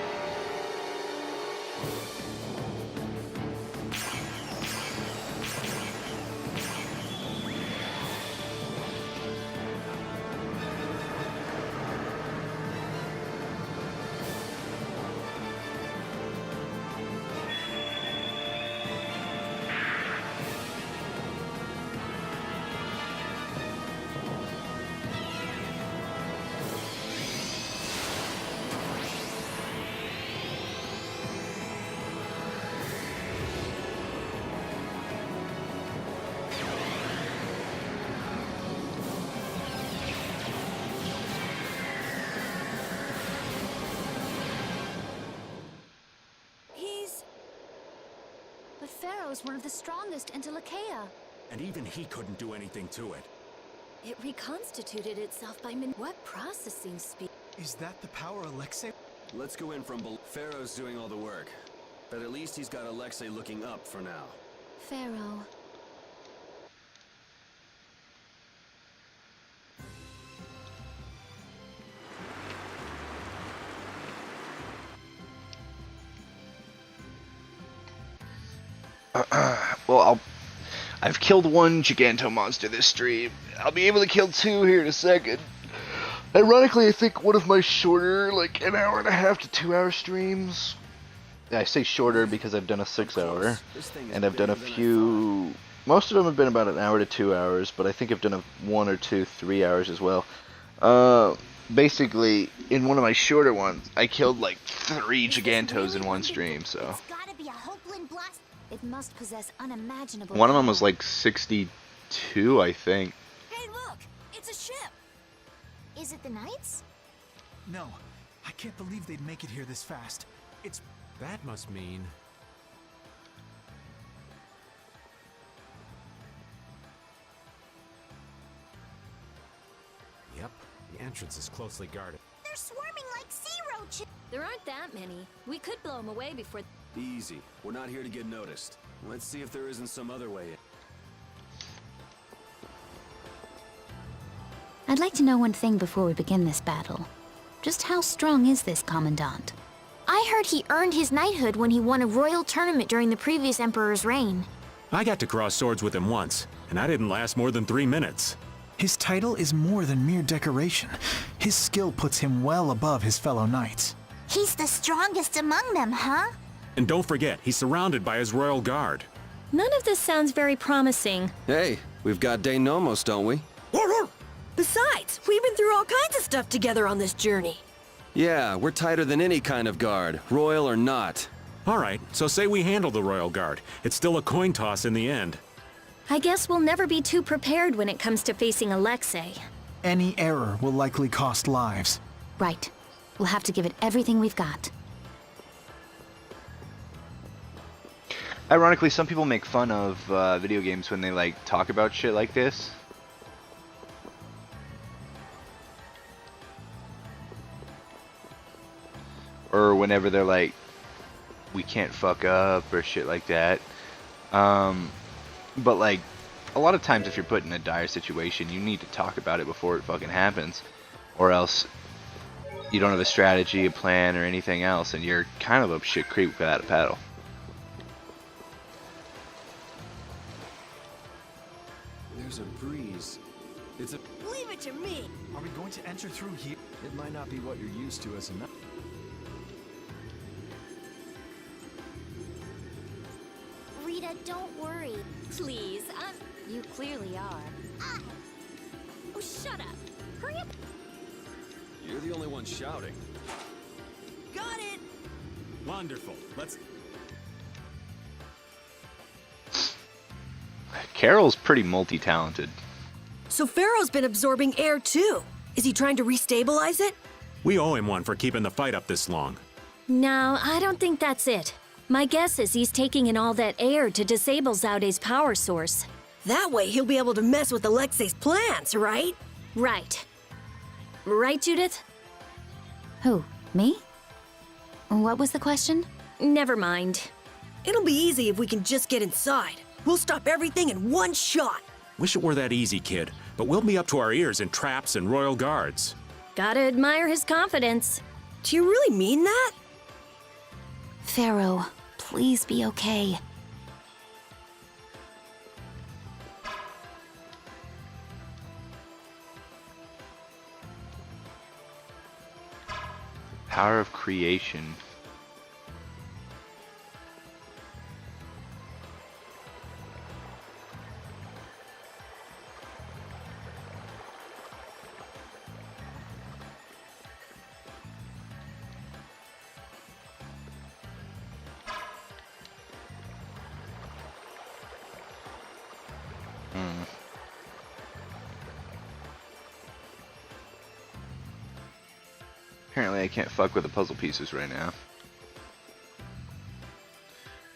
But Pharaoh's one of the strongest in Lachaea. And even he couldn't do anything to it. It reconstituted itself by what processing speed? Is that the power Alexei? Let's go in from below. Pharaoh's doing all the work. But at least he's got Alexei looking up for now. Pharaoh. Well, I've killed one Giganto monster this stream. I'll be able to kill two here in a second. Ironically, I think one of my shorter, like an hour and a half to 2 hour streams. I say shorter because I've done a 6 hour, and I've done a few. Most of them have been about an hour to 2 hours, but I think I've done a 1 or 2 3 hours as well. Basically, in one of my shorter ones, I killed like 3 Gigantos in one stream. So. It must possess unimaginable. One of them was like 62, I think. Hey, look! It's a ship! Is it the Knights? No. I can't believe they'd make it here this fast. It's... That must mean... Yep, the entrance is closely guarded. They're swarming like sea roaches. There aren't that many. We could blow them away before... Easy. We're not here to get noticed. Let's see if there isn't some other way in. I'd like to know one thing before we begin this battle. Just how strong is this Commandant? I heard he earned his knighthood when he won a royal tournament during the previous emperor's reign. I got to cross swords with him once, and I didn't last more than 3 minutes. His title is more than mere decoration. His skill puts him well above his fellow knights. He's the strongest among them, huh? And don't forget, he's surrounded by his royal guard. None of this sounds very promising. Hey, we've got De Nomos, don't we? Besides, we've been through all kinds of stuff together on this journey. Yeah, we're tighter than any kind of guard, royal or not. All right, so say we handle the royal guard. It's still a coin toss in the end. I guess we'll never be too prepared when it comes to facing Alexei. Any error will likely cost lives. Right. We'll have to give it everything we've got. Ironically, some people make fun of video games when they like talk about shit like this. Or whenever they're like, we can't fuck up or shit like that. But like, a lot of times if you're put in a dire situation, you need to talk about it before it fucking happens. Or else you don't have a strategy, a plan, or anything else, and you're kind of up shit creek without a paddle. There's a breeze. It's a... Leave it to me! Are we going to enter through here? It might not be what you're used to as a knight. Rita, don't worry. Please, you clearly are. Oh, shut up. Hurry up. You're the only one shouting. Got it! Wonderful. Let's... Carol's pretty multi-talented. So Pharaoh's been absorbing air too. Is he trying to restabilize it? We owe him one for keeping the fight up this long. No, I don't think that's it. My guess is he's taking in all that air to disable Zaude's power source. That way he'll be able to mess with Alexei's plans, right? Right. Right, Judith? Who? Me? What was the question? Never mind. It'll be easy if we can just get inside. We'll stop everything in one shot. Wish it were that easy, kid, but we'll be up to our ears in traps and royal guards. Gotta admire his confidence. Do you really mean that? Pharaoh, please be okay. Power of creation. Apparently I can't fuck with the puzzle pieces right now.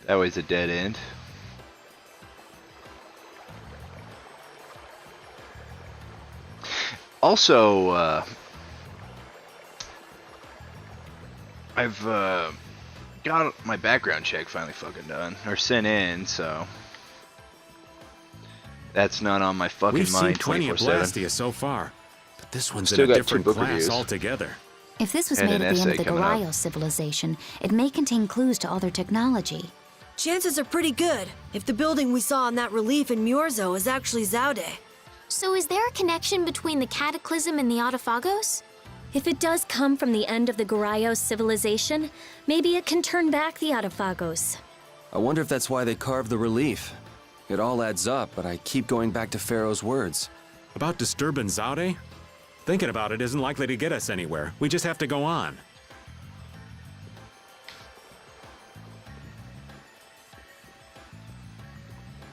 That way's a dead end. Also, I've got my background check finally fucking done, or sent in, so that's not on my fucking We've seen mind plenty of 24/7. Blastia so far, but this one's Still in a got 2 different book class reviews. altogether. If this was And made an at the end of essay the coming up. Garayo civilization, it may contain clues to all their technology. Chances are pretty good if the building we saw on that relief in Myorzo is actually Zaude. So is there a connection between the Cataclysm and the Autophagos? If it does come from the end of the Garayo civilization, maybe it can turn back the Autophagos. I wonder if that's why they carved the relief. It all adds up, but I keep going back to Pharaoh's words. About disturbing Zaude? Thinking about it isn't likely to get us anywhere. We just have to go on.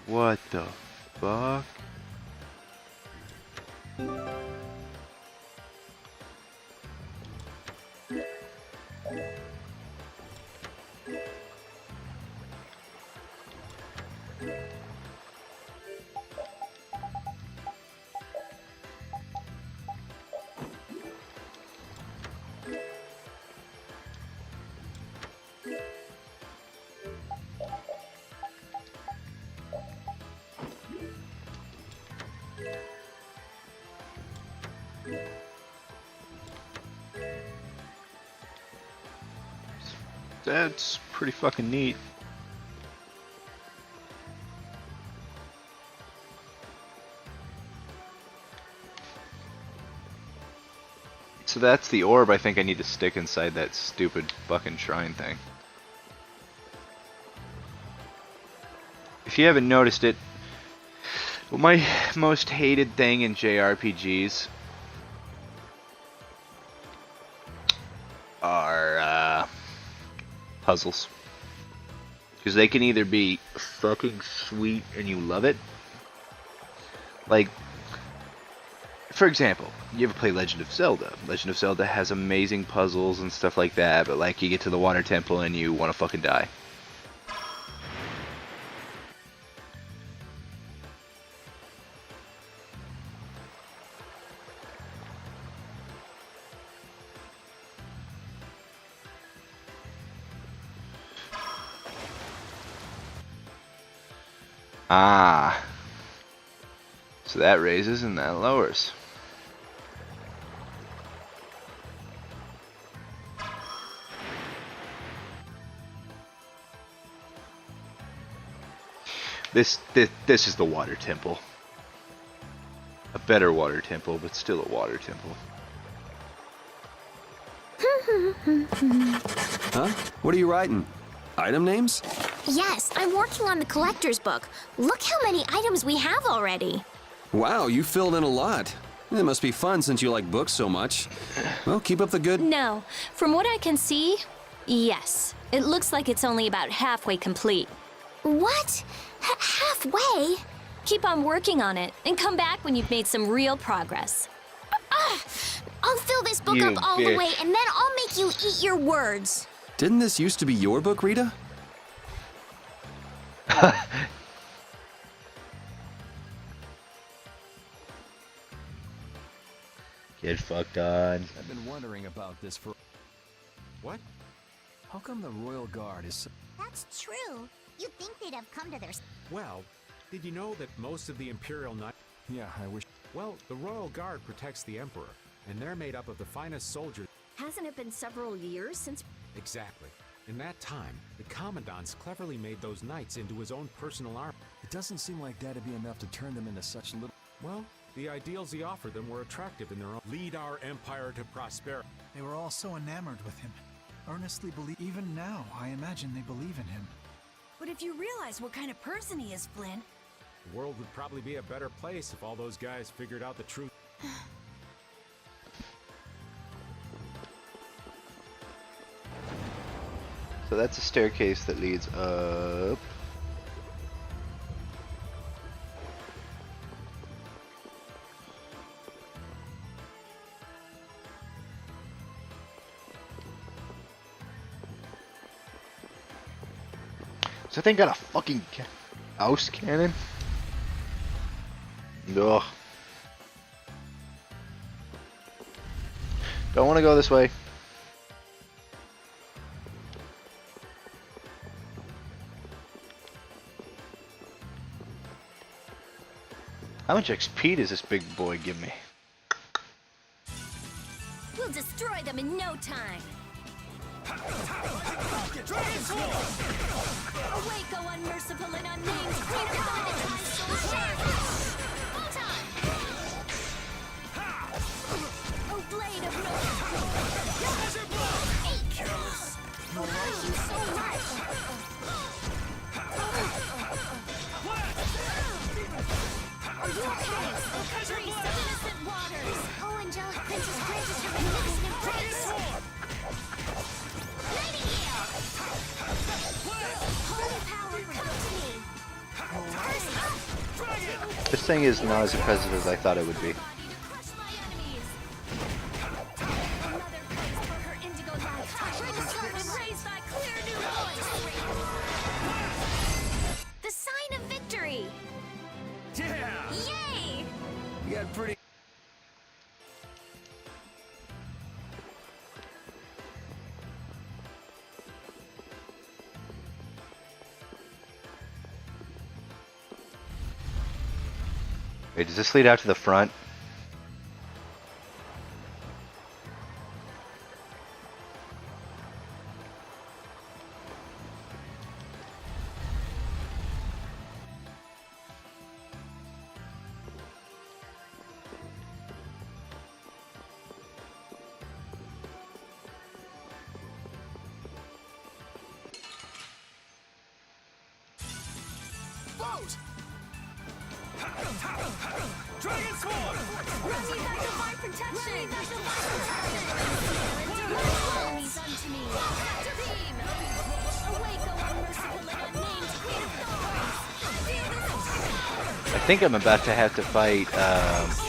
What the fuck? That's pretty fucking neat. So that's the orb I think I need to stick inside that stupid fucking shrine thing. If you haven't noticed it, well, my most hated thing in JRPGs are puzzles. Because they can either be fucking sweet and you love it. Like, for example, you ever play Legend of Zelda? Legend of Zelda has amazing puzzles and stuff like that, but like you get to the water temple and you want to fucking die. Ah. So that raises and that lowers. This is the water temple. A better water temple, but still a water temple. Huh? What are you writing? Item names? Yes, I'm working on the collector's book. Look how many items we have already. Wow, you filled in a lot. It must be fun since you like books so much. Well, keep up the good... No, from what I can see, yes. It looks like it's only about halfway complete. What? Halfway? Keep on working on it, and come back when you've made some real progress. I'll fill this book You up all the way, bitch. and then I'll make you eat your words. Didn't this used to be your book, Rita? Get fucked on. I've been wondering about this for... What? How come the Royal Guard is so... That's true. You'd think they'd have come to their... Well, did you know that most of the Imperial Knights... Yeah, I wish... Well, the Royal Guard protects the Emperor, and they're made up of the finest soldiers... Hasn't it been several years since... Exactly. In that time, the Commandant's cleverly made those knights into his own personal army. It doesn't seem like that'd be enough to turn them into such little... Well, the ideals he offered them were attractive in their own... Lead our empire to prosperity. They were all so enamored with him. Earnestly believe... Even now, I imagine they believe in him. But if you realize what kind of person he is, Flynn... The world would probably be a better place if all those guys figured out the truth. So that's a staircase that leads up. Does that thing got a fucking house cannon? Ugh. Don't want to go this way. How much XP does this big boy give me? We'll destroy them in no time. Awake, O unmerciful and unnamed queen of the O blade of Why are you so much? Are you okay? Oh, Catrice of innocent waters! Oh, angelic princess grant us her magnificent grace! Holy power, come to me! This thing is not as impressive as I thought it would be. The sign of victory! Yeah! Yay! You got pretty... Wait, does this lead out to the front? Boat! Dragon Sword! Run me back to my protection! Run me back to my protection! Enemies unto me! Vector beam! Awake, O unmerciful and unnamed queen of thorns! I think I'm about to have to fight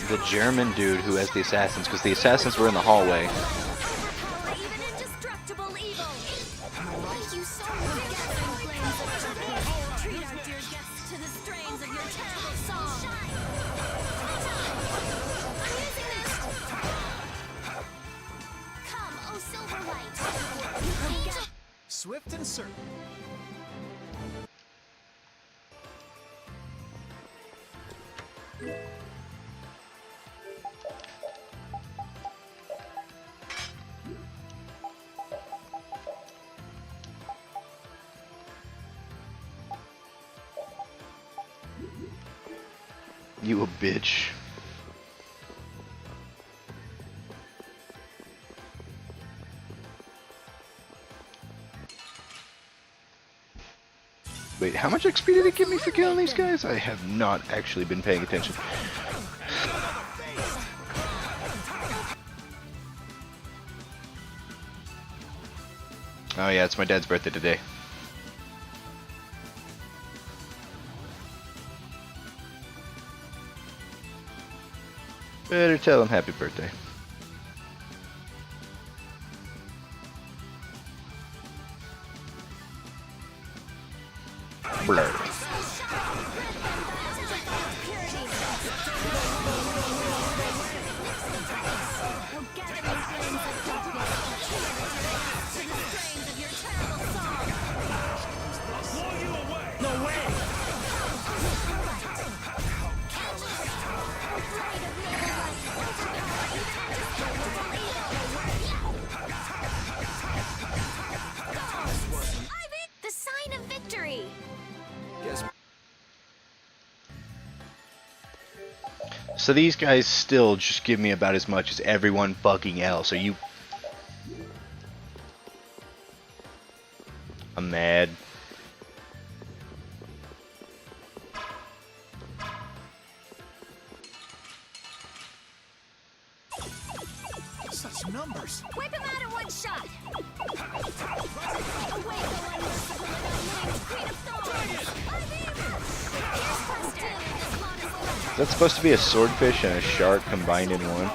the German dude who has the assassins, because the assassins were in the hallway. Even indestructible evil! Thank you so much! Treat our dear guests to the strains of your terrible song! I'm using this! Come, O silver light! Swift and certain. You a bitch. Wait, how much XP did it give me for killing these guys? I have not actually been paying attention. Oh yeah, it's my dad's birthday today. Better tell him happy birthday. Blur. free. Guess. So these guys still just give me about as much as everyone fucking else. Are you... I'm mad. Such numbers. Wipe him out in one shot! Away go unmerciful and Queen of Thorns! Is that supposed to be a swordfish and a shark combined in one?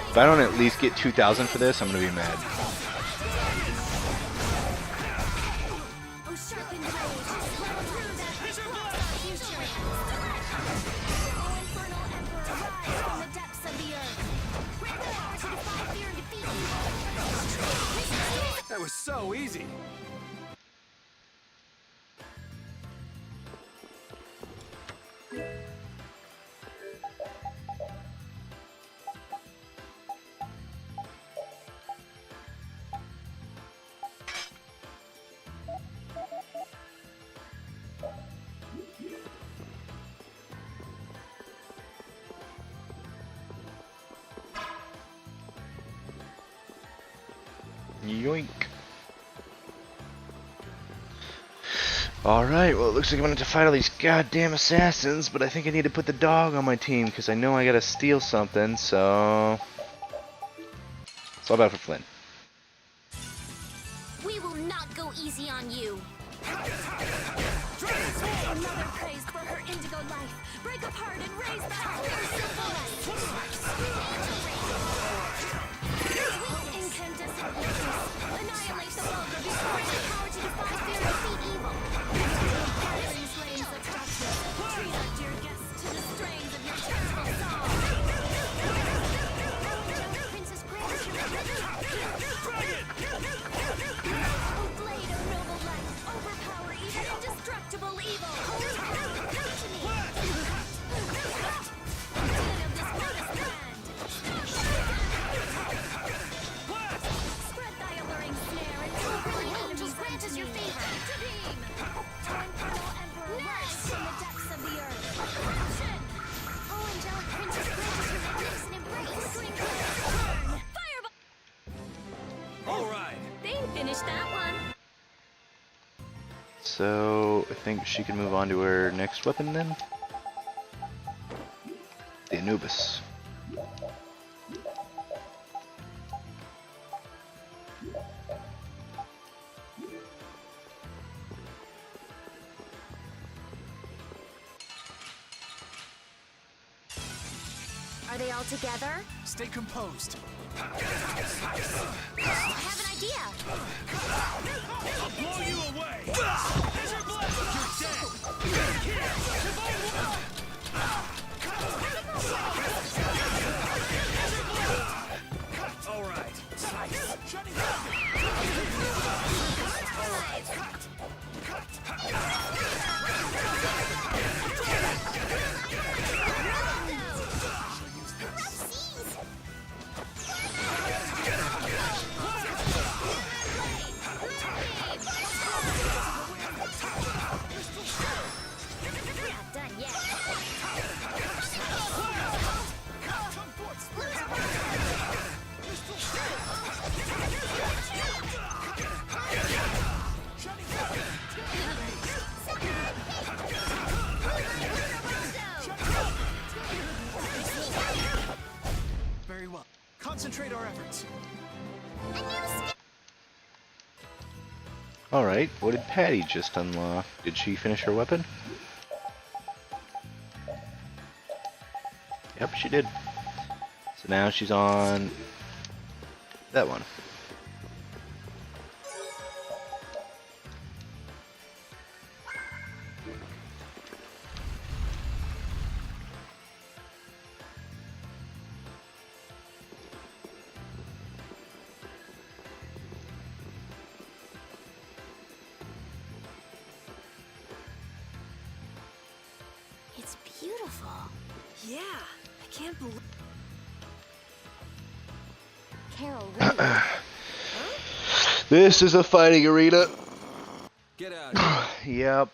If I don't at least get 2,000 for this, I'm gonna be mad. That was so easy. Yoink. Alright, well it looks like I'm gonna have to fight all these goddamn assassins, but I think I need to put the dog on my team, because I know I gotta steal something, so... It's all about for Flynn. We will not go easy on you. Another praise for her indigo life. Break apart and raise that clear silver light. Incandescent blaze. Annihilate the vulgar before the power to defy fear and defeat evil. Gathering flames of darkness. Treat our dear guests to the strains of your terrible song. Princess Grace, oh, blade of noble light. Overpower even indestructible evil. Come to me. Queen of this modest land. Spread thy alluring snare and pull the angels grant us your favor. To beam. O infernal emperor, rise from the depths of the earth. Action! O angelic princess, grant us your magnificent embrace. Swing turn. Fireball! All right. They finished that one. So, I think she can move on to her next weapon then? The Anubis. Are they all together? Stay composed. I have an idea. I'll blow you away! There's your blood! You're dead! All right. Not done yet. Very well. Concentrate our efforts. Alright, what did Patty just unlock? Did she finish her weapon? Yep, she did. So now she's on That one. It's beautiful. Yeah, I can't believe. Carol, really? This is a fighting arena. Get out. Yep.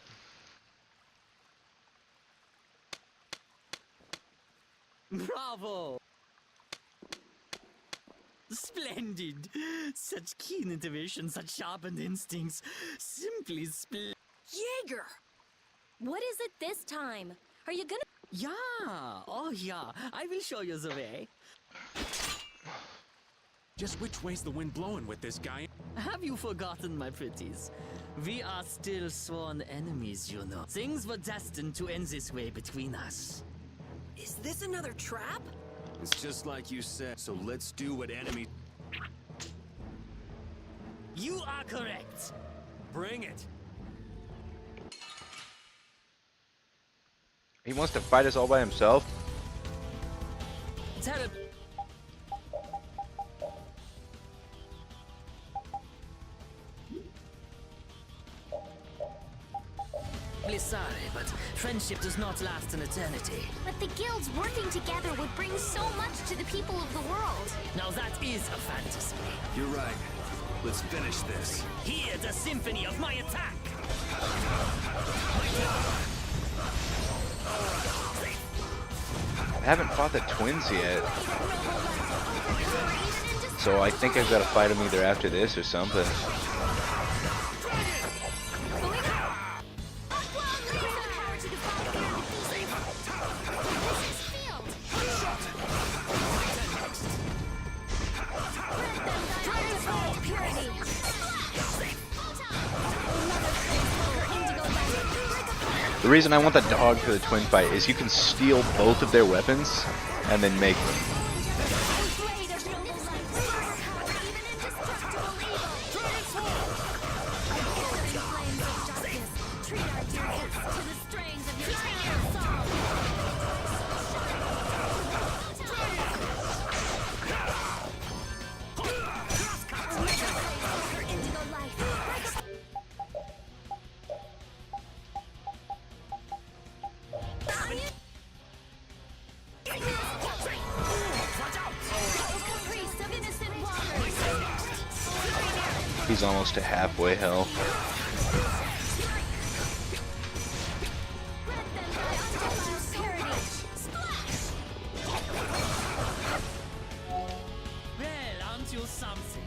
Bravo! Splendid! Such keen intuition, such sharpened instincts. Simply Jaeger! What is it this time? Are you gonna... Yeah! Oh, yeah. I will show you the way. Just which way's the wind blowing with this guy? Have you forgotten, my pretties? We are still sworn enemies, you know. Things were destined to end this way between us. Is this another trap? It's just like you said, so let's do what enemy... You are correct. Bring it. He wants to fight us all by himself? Terrible. Sorry, but friendship does not last an eternity. But the guilds working together would bring so much to the people of the world. Now that is a fantasy. You're right. Let's finish this. Hear the symphony of my attack! I haven't fought the twins yet. So I think I've got to fight them either after this or something. The reason I want the dog for the twin fight is you can steal both of their weapons and then make them. He's almost to halfway health. Well, aren't you something?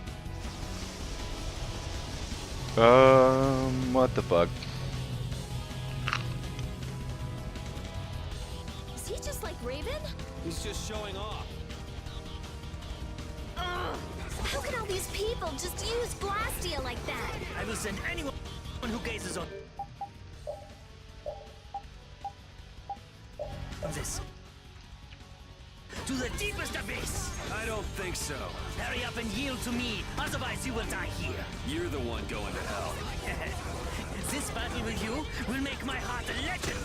What the fuck? Is he just like Raven? He's just showing off. How can all these people just use Blastia like that? I will send anyone who gazes on this to the deepest abyss. I don't think so. Hurry up and yield to me, otherwise you will die here. You're the one going to hell. This battle with you will make my heart a legend.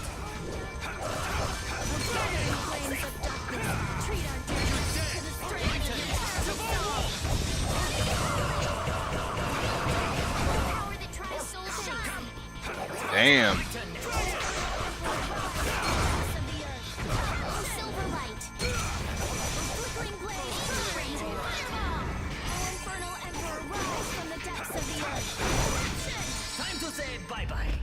Flames of darkness, treat our dearest to the strength of your power that tries soul shine. Damn. Silver light. Flickering blade, fireball. Infernal Emperor rise from the depths of the earth. Time to say bye-bye.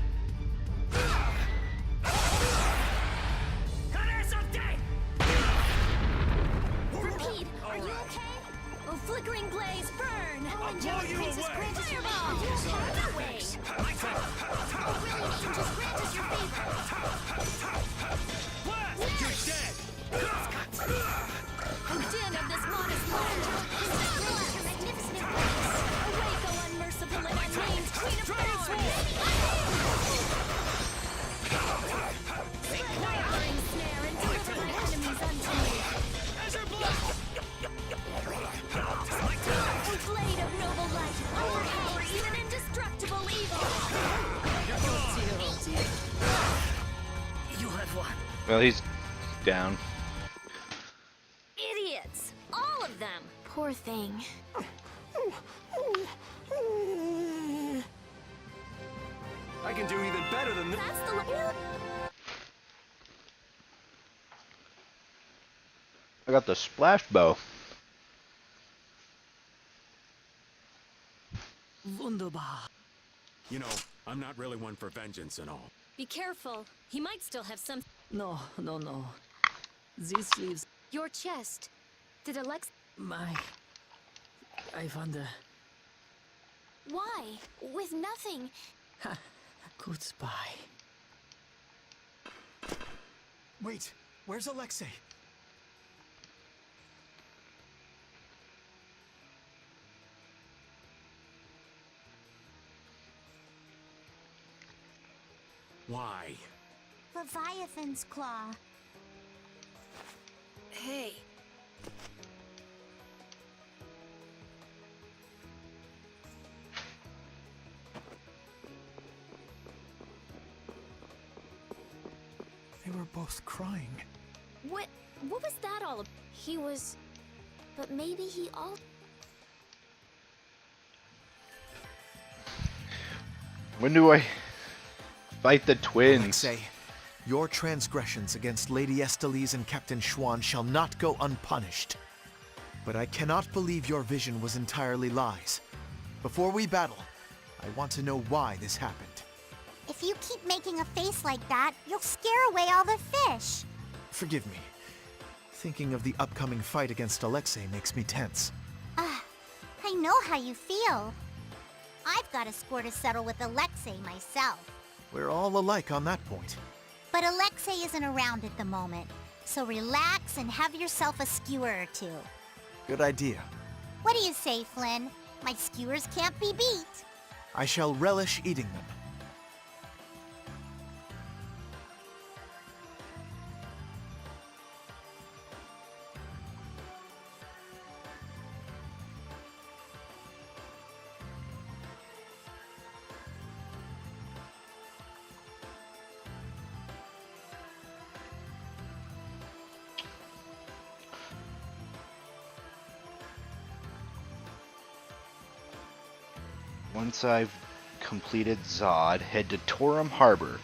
Goddess of death! Repeat, are you okay? Oh, flickering blaze, burn! Oh, angelic princess, grant us your fireball! That way! Oh, brilliant angels, grant us your favor! You're dead! O din of this modest land! Relax your magnificent embrace! Awake, O unmerciful and unnamed Queen of Thorns! Bring snare and deliver my enemies unto me! O Well, he's down. Idiots! All of them! Poor thing. I can do even better than this. That's the... I got the splash bow. Wunderbar. You know, I'm not really one for vengeance and all. Be careful. He might still have some... No, no, no. These leaves... Your chest. Did Alex... I wonder... Why? With nothing. Goodbye. Wait, where's Alexei? Why? Leviathan's claw. Hey. They were both crying. What was that all about? He was... But maybe he all... When do I fight the twins? Alexei, your transgressions against Lady Estellise and Captain Schwan shall not go unpunished. But I cannot believe your vision was entirely lies. Before we battle, I want to know why this happened. If you keep making a face like that, you'll scare away all the fish. Forgive me. Thinking of the upcoming fight against Alexei makes me tense. I know how you feel. I've got a score to settle with Alexei myself. We're all alike on that point. But Alexei isn't around at the moment, so relax and have yourself a skewer or two. Good idea. What do you say, Flynn? My skewers can't be beat. I shall relish eating them. Once I've completed Zod, head to Torum Harbor.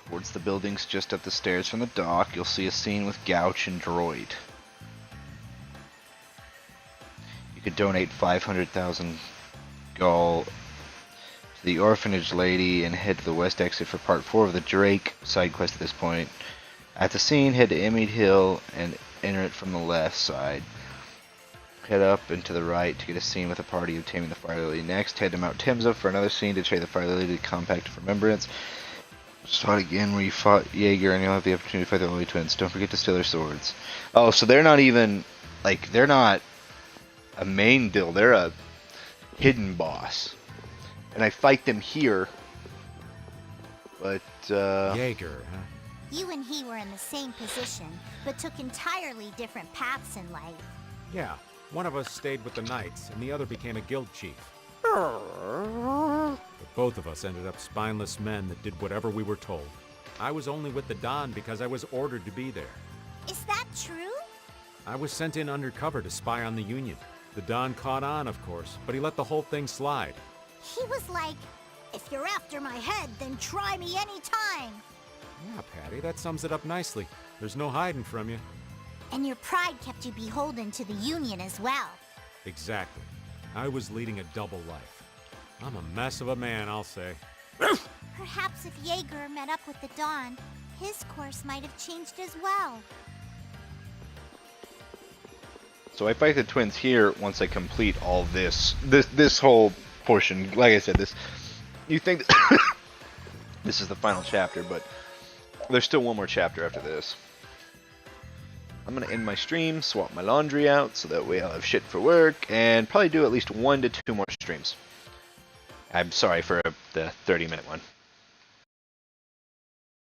Towards the buildings just up the stairs from the dock, you'll see a scene with Gouch and Droid. You could donate 500,000 Gall to the Orphanage Lady and head to the west exit for part 4 of the Drake side quest at this point. At the scene, head to Emmead Hill and enter it from the left side. Head up and to the right to get a scene with a party of Taming the Fire Lily. Next, head to Mount Temsa for another scene to trade the Fire Lily Compact of Remembrance. Start again where you fought Jaeger and you'll have the opportunity to fight the Holy Twins. Don't forget to steal their swords. Oh, so they're not even, like, they're not a main deal. They're a hidden boss. And I fight them here. But, Jaeger, huh? You and he were in the same position, but took entirely different paths in life. Yeah. One of us stayed with the Knights, and the other became a guild chief. But both of us ended up spineless men that did whatever we were told. I was only with the Don because I was ordered to be there. Is that true? I was sent in undercover to spy on the Union. The Don caught on, of course, but he let the whole thing slide. He was like, if you're after my head, then try me anytime. Yeah, Patty, that sums it up nicely. There's no hiding from you. And your pride kept you beholden to the Union as well. Exactly. I was leading a double life. I'm a mess of a man, I'll say. Perhaps if Jaeger met up with the Dawn, his course might have changed as well. so I fight the twins here once I complete all this whole portion. Like I said, you think this is the final chapter, but there's still one more chapter after this. I'm going to end my stream, swap my laundry out, so that way I'll have shit for work, and probably do at least 1 to 2 more streams. I'm sorry for the 30-minute one.